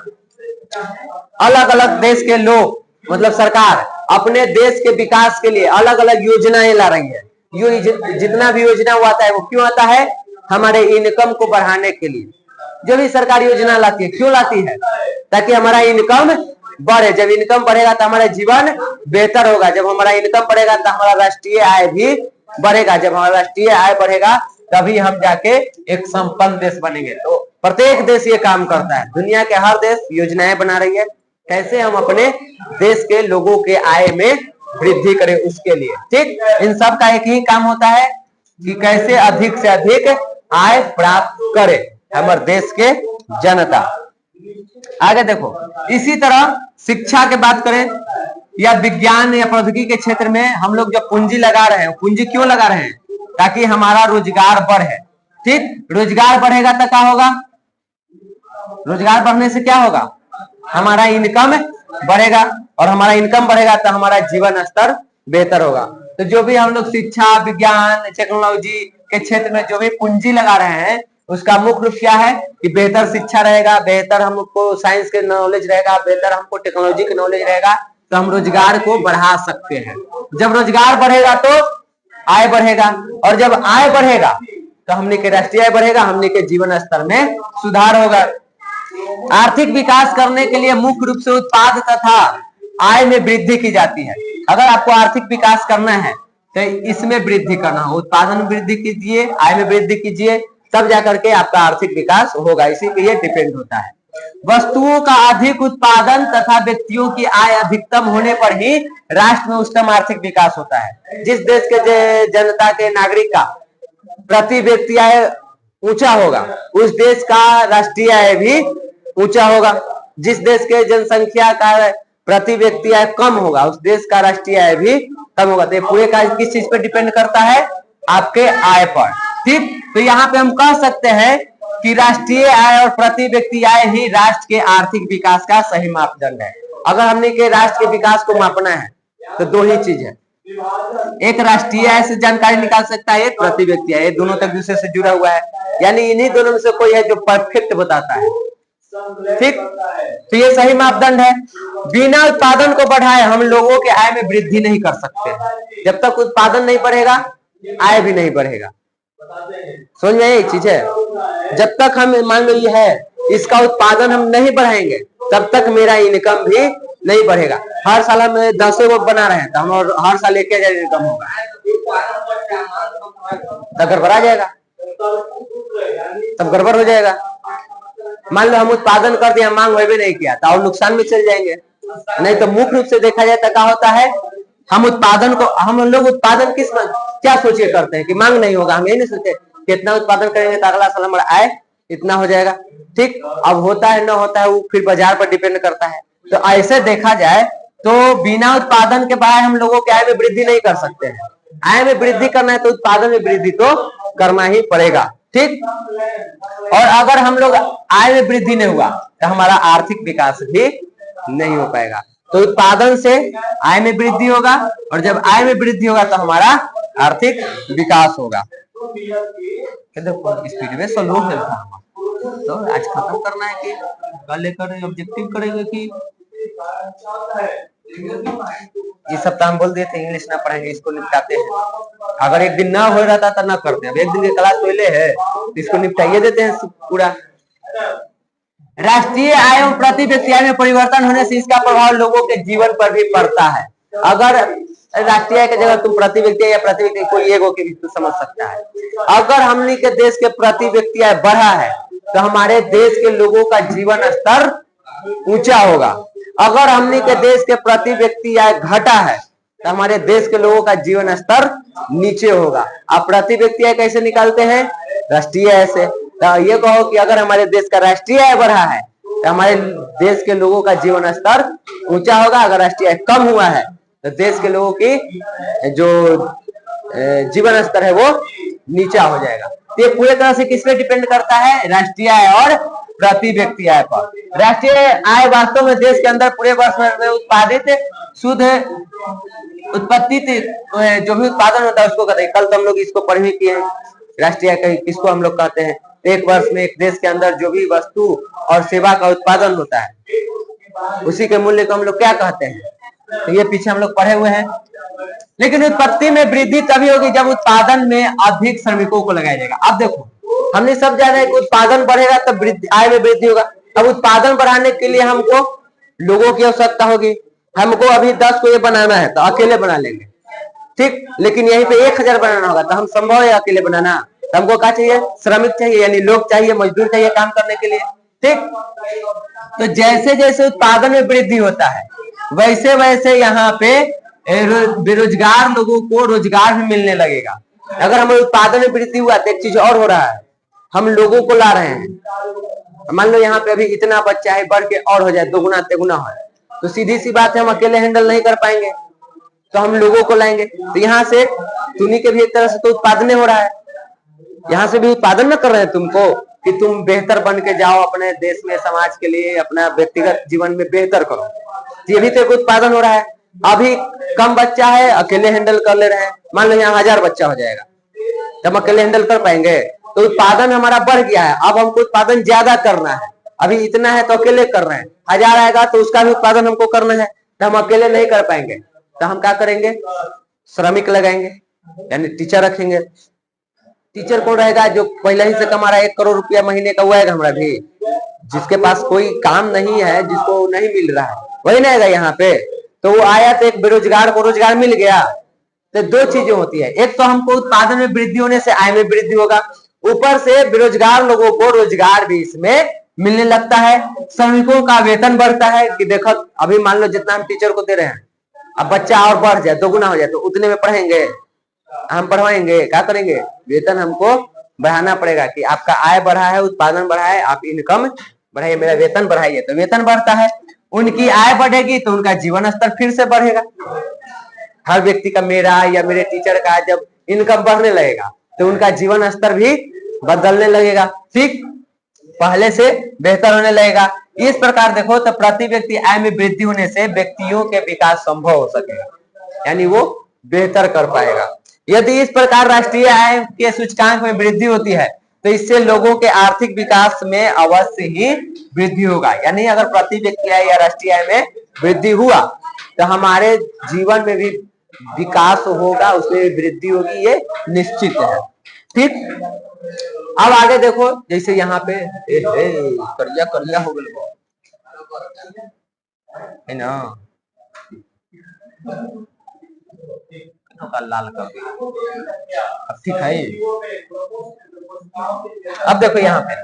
अलग अलग देश के लोग, मतलब सरकार अपने देश के विकास के लिए अलग अलग योजनाएं ला रही है। जितना भी योजना वो आता है, वो क्यों आता है? हमारे इनकम को बढ़ाने के लिए। जो भी सरकार योजना लाती है, क्यों लाती है? ताकि हमारा इनकम बढ़े। जब इनकम बढ़ेगा तो हमारा जीवन बेहतर होगा। जब हमारा इनकम बढ़ेगा तो हमारा राष्ट्रीय आय भी बढ़ेगा। जब हमारा राष्ट्रीय आय बढ़ेगा तभी हम जाके एक संपन्न देश बनेंगे। तो प्रत्येक देश ये काम करता है, दुनिया के हर देश योजनाएं बना रही है कैसे हम अपने देश के लोगों के आय में वृद्धि करें, उसके लिए। ठीक, इन सब का एक ही काम होता है कि कैसे अधिक से अधिक आय प्राप्त करे हमारे देश के जनता। आगे देखो, इसी तरह शिक्षा की बात करें या विज्ञान या प्रौद्योगिकी के क्षेत्र में हम लोग जो पूंजी लगा रहे हैं, पूंजी क्यों लगा रहे हैं? ताकि हमारा रोजगार बढ़े। ठीक, रोजगार बढ़ेगा तो क्या होगा? रोजगार बढ़ने से क्या होगा? हमारा इनकम बढ़ेगा, और हमारा इनकम बढ़ेगा तो हमारा जीवन स्तर बेहतर होगा। तो जो भी हम लोग शिक्षा, विज्ञान, टेक्नोलॉजी के क्षेत्र में जो भी पूंजी लगा रहे हैं, उसका मुख्य रूप क्या है कि बेहतर शिक्षा रहेगा, बेहतर हमको साइंस के नॉलेज रहेगा, बेहतर हमको टेक्नोलॉजी के नॉलेज रहेगा, तो हम रोजगार को बढ़ा सकते हैं। जब रोजगार बढ़ेगा तो आय बढ़ेगा, और जब आय बढ़ेगा तो हमने के राष्ट्रीय आय बढ़ेगा, हमने के जीवन स्तर में सुधार होगा। आर्थिक विकास करने के लिए मुख्य रूप से उत्पाद तथा आय में वृद्धि की जाती है। अगर आपको आर्थिक विकास करना है तो इसमें वृद्धि करना हो, उत्पादन में वृद्धि कीजिए, आय में वृद्धि कीजिए, तब जाकर के आपका आर्थिक विकास होगा। इसी पे ये डिपेंड होता है। वस्तुओं का अधिक उत्पादन तथा व्यक्तियों की आय अधिकतम होने पर ही राष्ट्र में उच्चतम आर्थिक विकास होता है। जिस देश के जनता के नागरिक का प्रति व्यक्ति आय ऊंचा होगा, उस देश का राष्ट्रीय आय भी ऊंचा होगा। जिस देश के जनसंख्या का प्रति व्यक्ति आय कम होगा, उस देश का राष्ट्रीय आय भी कम होगा। तो पूरे का किस चीज पर डिपेंड करता है? आपके आय पर। ठीक, तो यहाँ पे हम कह सकते हैं कि राष्ट्रीय आय और प्रति व्यक्ति आय ही राष्ट्र के आर्थिक विकास का सही मापदंड है। अगर हमने के राष्ट्र के विकास को मापना है तो 2 ही चीज है, एक राष्ट्रीय आय से जानकारी निकाल सकता है, एक प्रति व्यक्ति आय। दोनों तक दूसरे से जुड़ा हुआ है, यानी इन्हीं दोनों में से कोई है जो परफेक्ट बताता है। ठीक, तो ये सही मापदंड है। बिना उत्पादन को बढ़ाए हम लोगों के आय में वृद्धि नहीं कर सकते। जब तक उत्पादन नहीं बढ़ेगा, आय भी नहीं बढ़ेगा। समझ में यही चीज है। जब तक हम मान लो ये है, इसका उत्पादन हम नहीं बढ़ाएंगे, तब तक मेरा इनकम भी नहीं बढ़ेगा। हर साल हम 10 वो बना रहे हैं तो हम हर साल 1000 इनकम होगा, तब गड़बड़ा जाएगा, तब गड़बड़ हो जाएगा। मान लो हम उत्पादन कर दिया, मांग भी नहीं किया तो और नुकसान में चल जाएंगे। नहीं तो मुख्य रूप से देखा जाए तो क्या होता है, हम लोग उत्पादन क्या सोच के करते हैं कि मांग नहीं होगा, हम यही नहीं सोचते कितना उत्पादन करेंगे तो अगला साल हमारा आय इतना हो जाएगा। ठीक, अब होता है ना होता है वो फिर बाजार पर डिपेंड करता है। तो ऐसे देखा जाए तो बिना उत्पादन के बाद हम लोगों के आय में वृद्धि नहीं कर सकते हैं। आय में वृद्धि करना है तो उत्पादन में वृद्धि तो करना ही पड़ेगा। ठीक, और अगर हम लोग आय में वृद्धि नहीं हुआ तो हमारा आर्थिक विकास भी नहीं हो पाएगा। तो उत्पादन से आय में वृद्धि होगा, और जब आय में वृद्धि होगा तो हमारा आर्थिक विकास होगा। स्पीड में स्लो है, तो आज खत्म करना है कि कल लेकर ऑब्जेक्टिव करेंगे कि इस सप्ताह हम बोल दिए थे इंग्लिश ना पढ़ेंगे, इसको निपटाते हैं। अगर एक दिन ना हो रहा था तो ना करते, अब एक दिन की क्लास पहले है तो इसको निपटाइए देते हैं पूरा। राष्ट्रीय आय एवं प्रति व्यक्ति आय में परिवर्तन होने से इसका प्रभाव लोगों के जीवन पर भी पड़ता है। अगर राष्ट्रीय आय की जगह तुम प्रति व्यक्ति या प्रति व्यक्ति कोई एगो के भी समझ सकता है। अगर हमने के देश के प्रति व्यक्ति आय बढ़ा है तो हमारे देश के लोगों का जीवन स्तर ऊंचा होगा। अगर हमने के देश के प्रति व्यक्ति आय घटा है तो हमारे देश के लोगों का जीवन स्तर नीचे होगा। आप प्रति व्यक्ति आय कैसे निकालते हैं? राष्ट्रीय आय से। तो ये कहो कि अगर हमारे देश का राष्ट्रीय आय बढ़ा है तो हमारे देश के लोगों का जीवन स्तर ऊंचा होगा। अगर राष्ट्रीय आय कम हुआ है तो देश के लोगों की जो जीवन स्तर है वो नीचा हो जाएगा। तो ये पूरी तरह से किस पे डिपेंड करता है? राष्ट्रीय आय और प्रति व्यक्ति आय पर। राष्ट्रीय आय वास्तव में देश के अंदर पूरे वर्ष में उत्पादित शुद्ध उत्पत्ति जो भी उत्पादन होता है उसको कहते हैं। कल तो हम लोग इसको पढ़ भी किए हैं, राष्ट्रीय आय किसको हम लोग कहते हैं। एक वर्ष में एक देश के अंदर जो भी वस्तु और सेवा का उत्पादन होता है उसी के मूल्य को हम लोग क्या कहते हैं। तो ये पीछे हम लोग पढ़े हुए हैं। लेकिन उत्पत्ति में वृद्धि तभी होगी जब उत्पादन में अधिक श्रमिकों को लगाया जाएगा। अब देखो हमने सब जाना है कि उत्पादन बढ़ेगा तब आय में वृद्धि होगा। अब उत्पादन बढ़ाने के लिए हमको लोगों की आवश्यकता होगी। हमको अभी 10 को ये बनाना है तो अकेले बना लेंगे, ठीक। लेकिन यहीं पे 1000 बनाना होगा तो हम संभव है अकेले बनाना। तो हमको क्या चाहिए? श्रमिक चाहिए, यानी लोग चाहिए, मजदूर चाहिए काम करने के लिए, ठीक। तो जैसे जैसे उत्पादन में वृद्धि होता है वैसे वैसे यहाँ पे बेरोजगार लोगों को रोजगार भी मिलने लगेगा। अगर हमारे उत्पादन में वृद्धि हुआ तो एक चीज और हो रहा है, हम लोगों को ला रहे हैं। मान लो यहाँ पे अभी इतना बच्चा है, बढ़ के और हो जाए, दोगुना तेगुना हो, तो सीधी सी बात है हम अकेले हैंडल नहीं कर पाएंगे तो हम लोगों को लाएंगे। तो यहाँ से तुनी के भी एक तरह से तो उत्पादन हो रहा है, यहाँ से भी उत्पादन न कर रहे हैं तुमको कि तुम बेहतर बन के जाओ अपने देश में, समाज के लिए, अपना व्यक्तिगत जीवन में बेहतर करो। ये भी तो एक उत्पादन हो रहा है। अभी कम बच्चा है अकेले हैंडल कर ले रहे हैं, मान लो यहाँ 1000 बच्चा हो जाएगा तो हम अकेले हैंडल कर पाएंगे? तो उत्पादन हमारा बढ़ गया है, अब हमको उत्पादन ज्यादा करना है। अभी इतना है तो अकेले कर रहे हैं, 1000 आएगा तो उसका भी उत्पादन हमको करना है तो हम अकेले नहीं कर पाएंगे। तो हम क्या करेंगे? श्रमिक लगाएंगे, यानी टीचर रखेंगे। टीचर कौन रहेगा? जो पहले ही से कमा रहा है 1 करोड़ रुपया महीने का, वो आएगा हमारा भी। जिसके पास कोई काम नहीं है, जिसको नहीं मिल रहा है, वही ना आएगा यहाँ पे। तो वो आया तो एक बेरोजगार को रोजगार मिल गया। तो 2 चीजें होती है, एक तो हमको उत्पादन में वृद्धि होने से आय में वृद्धि होगा, ऊपर से बेरोजगार लोगों को रोजगार भी इसमें मिलने लगता है। श्रमिकों का वेतन बढ़ता है कि देखो अभी मान लो जितना हम टीचर को दे रहे हैं, अब बच्चा और बढ़ जाए, दोगुना हो जाए, तो उतने में पढ़ेंगे, हम पढ़वाएंगे, क्या करेंगे? वेतन हमको बढ़ाना पड़ेगा कि आपका आय बढ़ा है, उत्पादन बढ़ा है, आप इनकम बढ़ाइए, मेरा वेतन बढ़ाइए। तो वेतन बढ़ता है, उनकी आय बढ़ेगी तो उनका जीवन स्तर फिर से बढ़ेगा। हर व्यक्ति का, मेरा या मेरे टीचर का जब इनकम बढ़ने लगेगा तो उनका जीवन स्तर भी बदलने लगेगा, ठीक, पहले से बेहतर होने लगेगा। इस प्रकार देखो तो प्रति व्यक्ति आय में वृद्धि होने से व्यक्तियों के विकास संभव हो सकेगा, यानी वो बेहतर कर पाएगा। यदि इस प्रकार राष्ट्रीय आय के सूचकांक में वृद्धि होती है तो इससे लोगों के आर्थिक विकास में अवश्य ही वृद्धि होगा। यानी अगर प्रति व्यक्ति आय या राष्ट्रीय आय में वृद्धि हुआ तो हमारे जीवन में भी विकास होगा, उसमें भी वृद्धि होगी, ये निश्चित है, ठीक। अब आगे देखो, जैसे यहाँ पे करिया करिया हो गया है ना, लाल कर दिया, अब ठीक है। अब देखो यहाँ पे,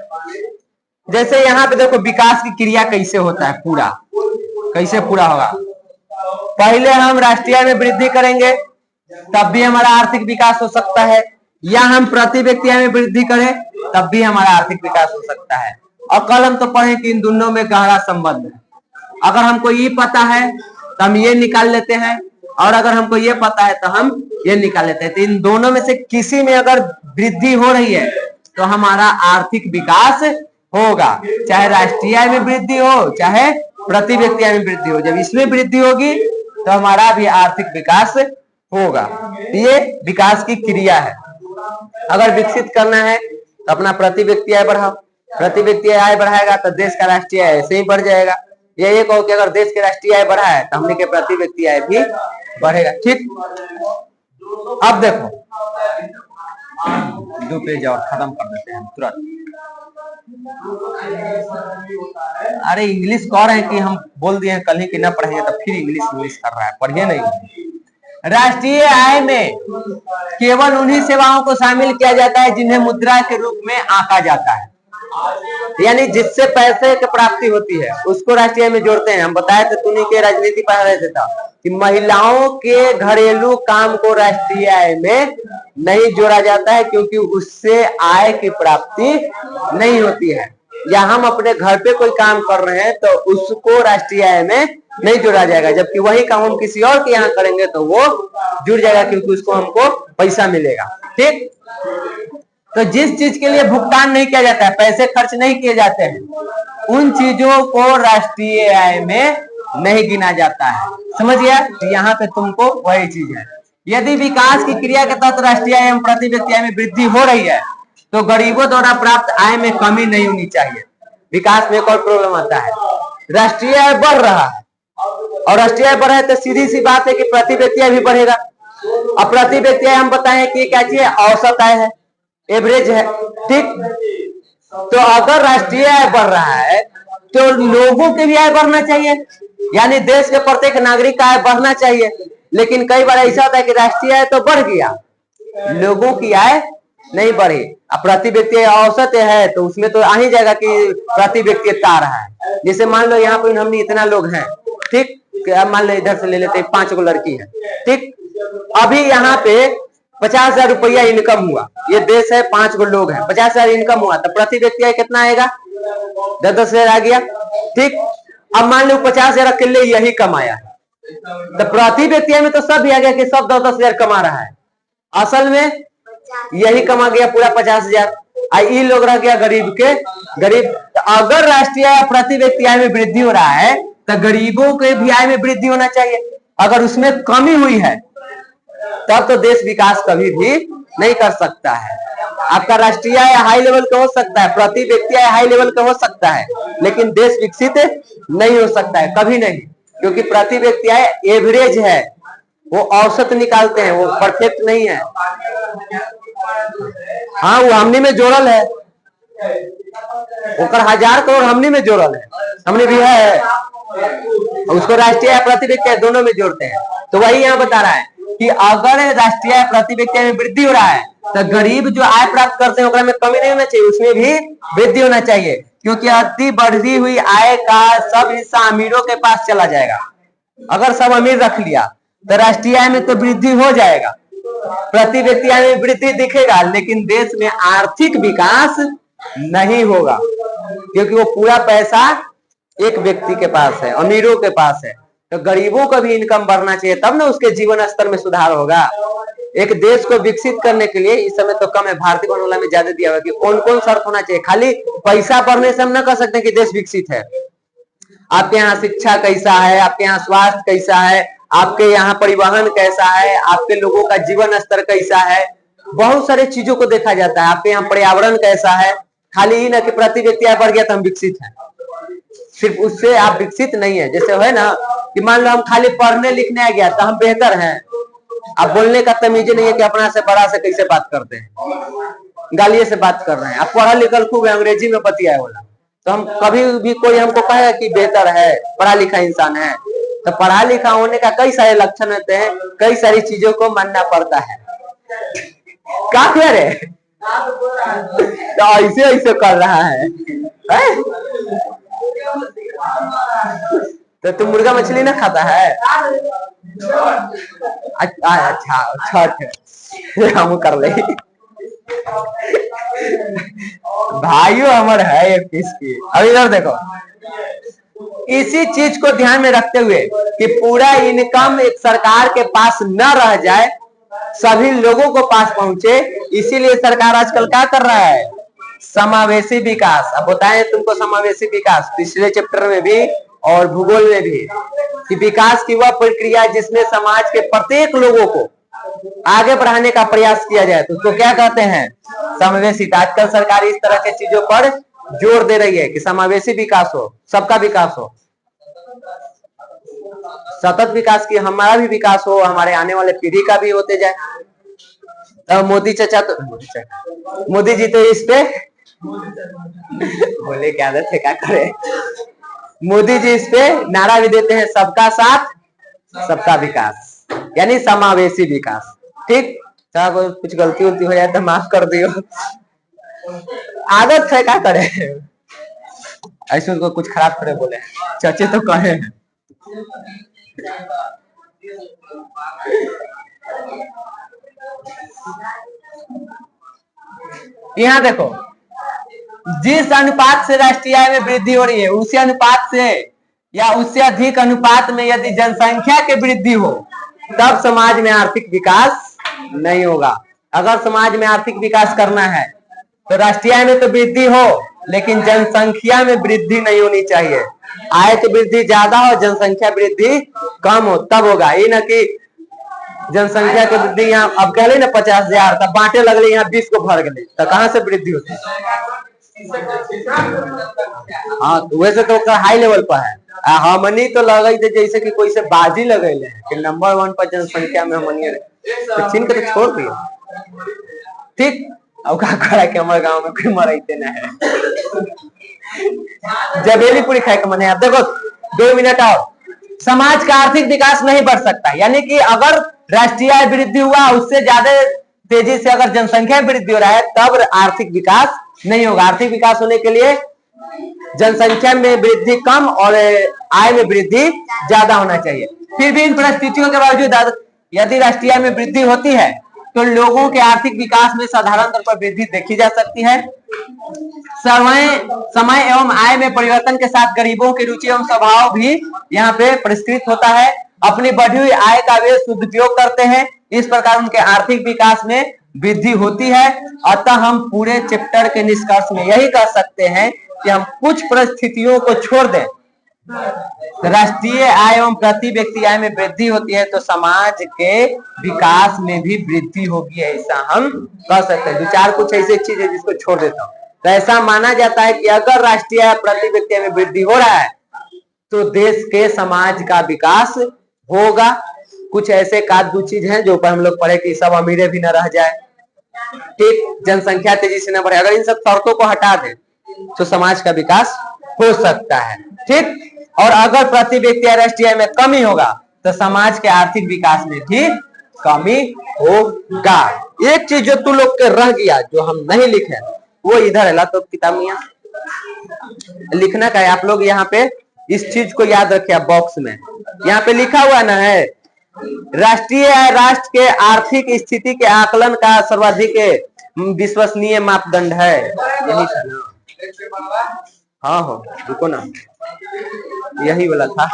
जैसे यहाँ पे देखो विकास की क्रिया कैसे होता है पूरा। कैसे पूरा होगा? पहले हम राष्ट्रीय आय में वृद्धि करेंगे तब भी हमारा आर्थिक विकास हो सकता है, या हम प्रति व्यक्ति आय में वृद्धि करें तब भी हमारा आर्थिक विकास हो सकता है। और कल हम तो पढ़े कि इन दोनों में गहरा संबंध है। अगर हमको ये पता है तो हम ये निकाल लेते हैं, और अगर हमको ये पता है तो हम ये निकाल लेते हैं। तो इन दोनों में से किसी में अगर वृद्धि हो रही है तो हमारा आर्थिक विकास होगा, चाहे राष्ट्रीय आय में वृद्धि हो चाहे प्रति व्यक्ति आय में वृद्धि हो। जब इसमें वृद्धि होगी तो हमारा भी आर्थिक विकास होगा। ये विकास की क्रिया है। अगर विकसित करना है तो अपना प्रति व्यक्ति आय बढ़ाओ, प्रति व्यक्ति आय बढ़ाएगा तो देश का राष्ट्रीय आय ऐसे ही बढ़ जाएगा। ये कहो कि अगर देश की राष्ट्रीय आय बढ़ा है तो हमने के प्रति व्यक्ति आय भी बढ़ेगा। ठीक, अब देखो 2 पेज और खत्म कर देते हैं तुरंत। अरे इंग्लिश कह रहे हैं कि हम बोल दिए कल ही कि ना पढ़ेंगे, तो फिर इंग्लिश कर रहा है, पढ़िए नहीं। राष्ट्रीय आय में केवल उन्हीं सेवाओं को शामिल किया जाता है जिन्हें मुद्रा के रूप में आंका जाता है, यानी जिससे पैसे की प्राप्ति होती है उसको राष्ट्रीय आय में जोड़ते हैं। हम बताए थे, तूने के राजनीति पढ़ा रहे थे कि महिलाओं के घरेलू काम को राष्ट्रीय आय में नहीं जोड़ा जाता है क्योंकि उससे आय की प्राप्ति नहीं होती है। या हम अपने घर पे कोई काम कर रहे हैं तो उसको राष्ट्रीय आय में नहीं जोड़ा जाएगा, जबकि वही काम हम किसी और के यहाँ करेंगे तो वो जुड़ जाएगा क्योंकि उसको हमको पैसा मिलेगा। ठीक, तो जिस चीज के लिए भुगतान नहीं किया जाता है, पैसे खर्च नहीं किए जाते हैं, उन चीजों को राष्ट्रीय आय में नहीं गिना जाता है। समझ गया? यहाँ पे तुमको वही चीज है। यदि विकास की क्रिया के तहत राष्ट्रीय आय एवं प्रति व्यक्ति आय में वृद्धि हो रही है तो गरीबों द्वारा प्राप्त आय में कमी नहीं होनी चाहिए। विकास में एक और प्रॉब्लम आता है, राष्ट्रीय आय बढ़ रहा है और राष्ट्रीय आय बढ़ा है तो सीधी सी बात है कि प्रति व्यक्ति आय भी बढ़ेगा। अब प्रति व्यक्ति आय हम बताएं कि क्या चीज है? औसत आय है, एवरेज है। ठीक, तो अगर राष्ट्रीय आय बढ़ रहा है तो लोगों की भी आय बढ़ना चाहिए, यानी देश के प्रत्येक नागरिक का आय बढ़ना चाहिए। लेकिन कई बार ऐसा होता है कि राष्ट्रीय आय तो बढ़ गया, लोगों की आय नहीं बढ़ी। अब प्रति व्यक्ति औसत है तो उसमें तो आ ही जाएगा कि प्रति व्यक्ति इतना आ रहा है। जैसे मान लो यहाँ पे हमने इतना लोग हैं, ठीक, मान लो इधर से ले लेते 5 गो लड़की है। ठीक, अभी यहाँ पे 50,000 रुपया इनकम हुआ, ये देश है 5 गो लोग हैं, 50,000 इनकम हुआ तो प्रति व्यक्ति आय कितना आएगा? 10,000 आ गया। ठीक, अब मान लो 50,000 अकेले यही कमाया तो प्रति व्यक्ति आय में तो सब भी आ गया कि सब 10,000 कमा रहा है। असल में यही कमा गया पूरा 50,000, ये लोग रह गया गरीब के गरीब। तो अगर राष्ट्रीय आय प्रति व्यक्ति आय में वृद्धि हो रहा है तो गरीबों के भी आय में वृद्धि होना चाहिए। अगर उसमें कमी हुई है तब तो देश विकास कभी भी नहीं कर सकता है। आपका राष्ट्रीय आय हाई लेवल का हो सकता है, प्रति व्यक्ति आय हाई लेवल का हो सकता है, लेकिन देश विकसित नहीं हो सकता है, कभी नहीं, क्योंकि प्रति व्यक्ति आय एवरेज है, वो औसत निकालते हैं, वो परफेक्ट नहीं है। हाँ, वो हमनी में जोड़ल है, ओकर 1000 करोड़ हमनी में जोड़ल है, हमने भी है, उसको राष्ट्रीय आय प्रति व्यक्ति आय दोनों में जोड़ते हैं। तो वही यहाँ बता रहा है कि अगर राष्ट्रीय आय प्रति व्यक्ति आय में वृद्धि हो रहा है तो गरीब जो आय प्राप्त करते हैं में कमी नहीं होना चाहिए, उसमें भी वृद्धि होना चाहिए, क्योंकि अति बढ़ी हुई आय का सब हिस्सा अमीरों के पास चला जाएगा। अगर सब अमीर रख लिया तो राष्ट्रीय आय में तो वृद्धि हो जाएगा, प्रति व्यक्ति आय में वृद्धि दिखेगा, लेकिन देश में आर्थिक विकास नहीं होगा, क्योंकि वो पूरा पैसा एक व्यक्ति के पास है, अमीरों के पास है। तो गरीबों का भी इनकम बढ़ना चाहिए, तब ना उसके जीवन स्तर में सुधार होगा। एक देश को विकसित करने के लिए इस समय तो कम है, भारतीय बनोला में ज्यादा दिया हुआ कि कौन कौन शर्त होना चाहिए। खाली पैसा बढ़ने से हम न कह सकते कि देश विकसित है। आपके यहाँ शिक्षा कैसा है, आपके यहाँ स्वास्थ्य कैसा है, आपके यहाँ परिवहन कैसा है, आपके लोगों का जीवन स्तर कैसा है, बहुत सारे चीजों को देखा जाता है। आपके यहाँ पर्यावरण कैसा है, खाली ही ना कि प्रति व्यक्ति आय बढ़ गया तो हम विकसित हैं, सिर्फ उससे आप विकसित नहीं है। जैसे है ना कि मान लो हम खाली पढ़ने लिखने आ गया तो हम बेहतर हैं, आप बोलने का तमीज नहीं है कि अपना से बड़ा से कैसे बात करते हैं, गालिए से बात कर रहे हैं। आप पढ़ा लिखल खूब अंग्रेजी में बतिया होला तो हम कभी भी कोई हमको कहेगा कि बेहतर है, पढ़ा लिखा इंसान है। तो पढ़ा लिखा होने का कई सारे लक्षण होते हैं, कई सारी चीजों को मानना पड़ता है। क्या करे तो ऐसे ऐसे कर रहा है? तो तुम मुर्गा मछली ना खाता है? अच्छा छठ हम कर ले भाइयों हमर है एक पीस की। अब इधर देखो, इसी चीज को ध्यान में रखते हुए कि पूरा इनकम एक सरकार के पास न रह जाए, सभी लोगों को पास पहुंचे, इसीलिए सरकार आजकल क्या कर रहा है? समावेशी विकास। अब बताएं तुमको समावेशी विकास पिछले चैप्टर में भी और भूगोल में भी, कि विकास की वह प्रक्रिया जिसमें समाज के प्रत्येक लोगों को आगे बढ़ाने का प्रयास किया जाए, तो उसको क्या कहते हैं? समावेशी। आजकल सरकार इस तरह के चीजों पर जोर दे रही है कि समावेशी विकास हो, सबका विकास हो, सतत विकास की, हमारा भी विकास हो, हमारे आने वाले पीढ़ी का भी होते जाए। तो मोदी चाचा तो मोदी जी तो इस पे बोले क्या आदत है, क्या करे, मोदी जी इस पे नारा भी देते हैं, सबका साथ सबका विकास, यानी समावेशी विकास। ठीक, चाहे कुछ गलती उलती हो जाए तो माफ कर दियो, आदत है, क्या करे। ऐसे उनको कुछ खराब करे बोले चाचे तो कहे हैं। यहाँ देखो, जिस अनुपात से राष्ट्रीय आय में वृद्धि हो रही है, उसी अनुपात से या उससे अधिक अनुपात में यदि जनसंख्या की वृद्धि हो, तब समाज में आर्थिक विकास नहीं होगा। अगर समाज में आर्थिक विकास करना है तो राष्ट्रीय आय में तो वृद्धि हो, लेकिन जनसंख्या में वृद्धि नहीं होनी चाहिए। आय की वृद्धि ज्यादा हो, जनसंख्या वृद्धि कम हो, तब होगा। ये ना कि जनसंख्या की वृद्धि यहाँ अब कह ले ना 50,000, तब बांटे लगले यहाँ 20 को भर गए, तो कहाँ से वृद्धि होती है? हाँ, वैसे तो हाई लेवल पर है। हमनी तो लगे थे जैसे कि कोई से बाजी लगे कि नंबर 1 पर जनसंख्या में हमनी, तो चीन के तो छोड़ दिया। ठीक, अब क्या करा कि हमारे गांव में कोई मरते ना है, जबेली पूरी खाए का मन है। अब देखो 2 मिनट और, समाज का आर्थिक विकास नहीं बढ़ सकता, यानी कि अगर राष्ट्रीय आय वृद्धि हुआ उससे ज्यादा तेजी से अगर जनसंख्या वृद्धि हो रहा है, तब आर्थिक विकास नहीं होगा। आर्थिक विकास होने के लिए जनसंख्या में वृद्धि कम और आय में वृद्धि ज्यादा होना चाहिए। फिर भी इन परिस्थितियों के बावजूद यदि राष्ट्रीय आय में वृद्धि होती है तो लोगों के आर्थिक विकास में साधारण तौर पर वृद्धि देखी जा सकती है। समय एवं आय में परिवर्तन के साथ गरीबों की रुचि एवं स्वभाव भी यहाँ पे परिष्कृत होता है। अपनी बढ़ी हुई आय का वे सदुपयोग करते हैं, इस प्रकार उनके आर्थिक विकास में वृद्धि होती है। अतः हम पूरे चैप्टर के निष्कर्ष में यही कह सकते हैं कि हम कुछ परिस्थितियों को छोड़ दें, राष्ट्रीय आय एवं प्रति व्यक्ति आय में वृद्धि होती है तो समाज के विकास में भी वृद्धि होगी, ऐसा हम कह सकते हैं। 2-4 कुछ ऐसी चीज है जिसको छोड़ देता हूँ। तो ऐसा माना जाता है कि अगर राष्ट्रीय आय प्रति व्यक्ति आय में वृद्धि हो रहा है तो देश के समाज का विकास होगा। कुछ ऐसे कादू चीज हैं जो ऊपर हम लोग पढ़े कि सब अमीरे भी न रह जाए, ठीक, जनसंख्या तेजी से न बढ़े। अगर इन सब शर्तों को हटा दे तो समाज का विकास हो सकता है, ठीक। और अगर प्रति व्यक्ति राष्ट्रीय आय में कमी होगा तो समाज के आर्थिक विकास में भी कमी होगा। एक चीज जो तू लोग के रह गया जो हम नहीं लिखे वो इधर है, ला तो किताब में लिखना का है। आप लोग यहाँ पे इस चीज को याद रखिए, बॉक्स में यहाँ पे लिखा हुआ ना है, राष्ट्रीय आय राष्ट्र के आर्थिक स्थिति के आकलन का सर्वाधिक विश्वसनीय मापदंड है। यही था ना? हाँ हो, रुको ना, यही वाला था।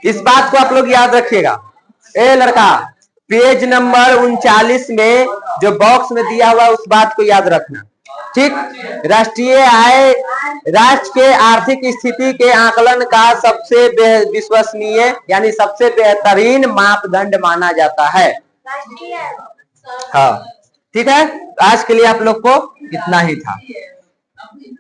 इस बात को आप लोग याद रखिएगा। ए लड़का, पेज नंबर 39 में जो बॉक्स में दिया हुआ उस बात को याद रखना, ठीक। राष्ट्रीय आय राष्ट्र के आर्थिक स्थिति के आकलन का सबसे विश्वसनीय यानी सबसे बेहतरीन मापदंड माना जाता है। हाँ, ठीक है। आज के लिए आप लोग को इतना ही था।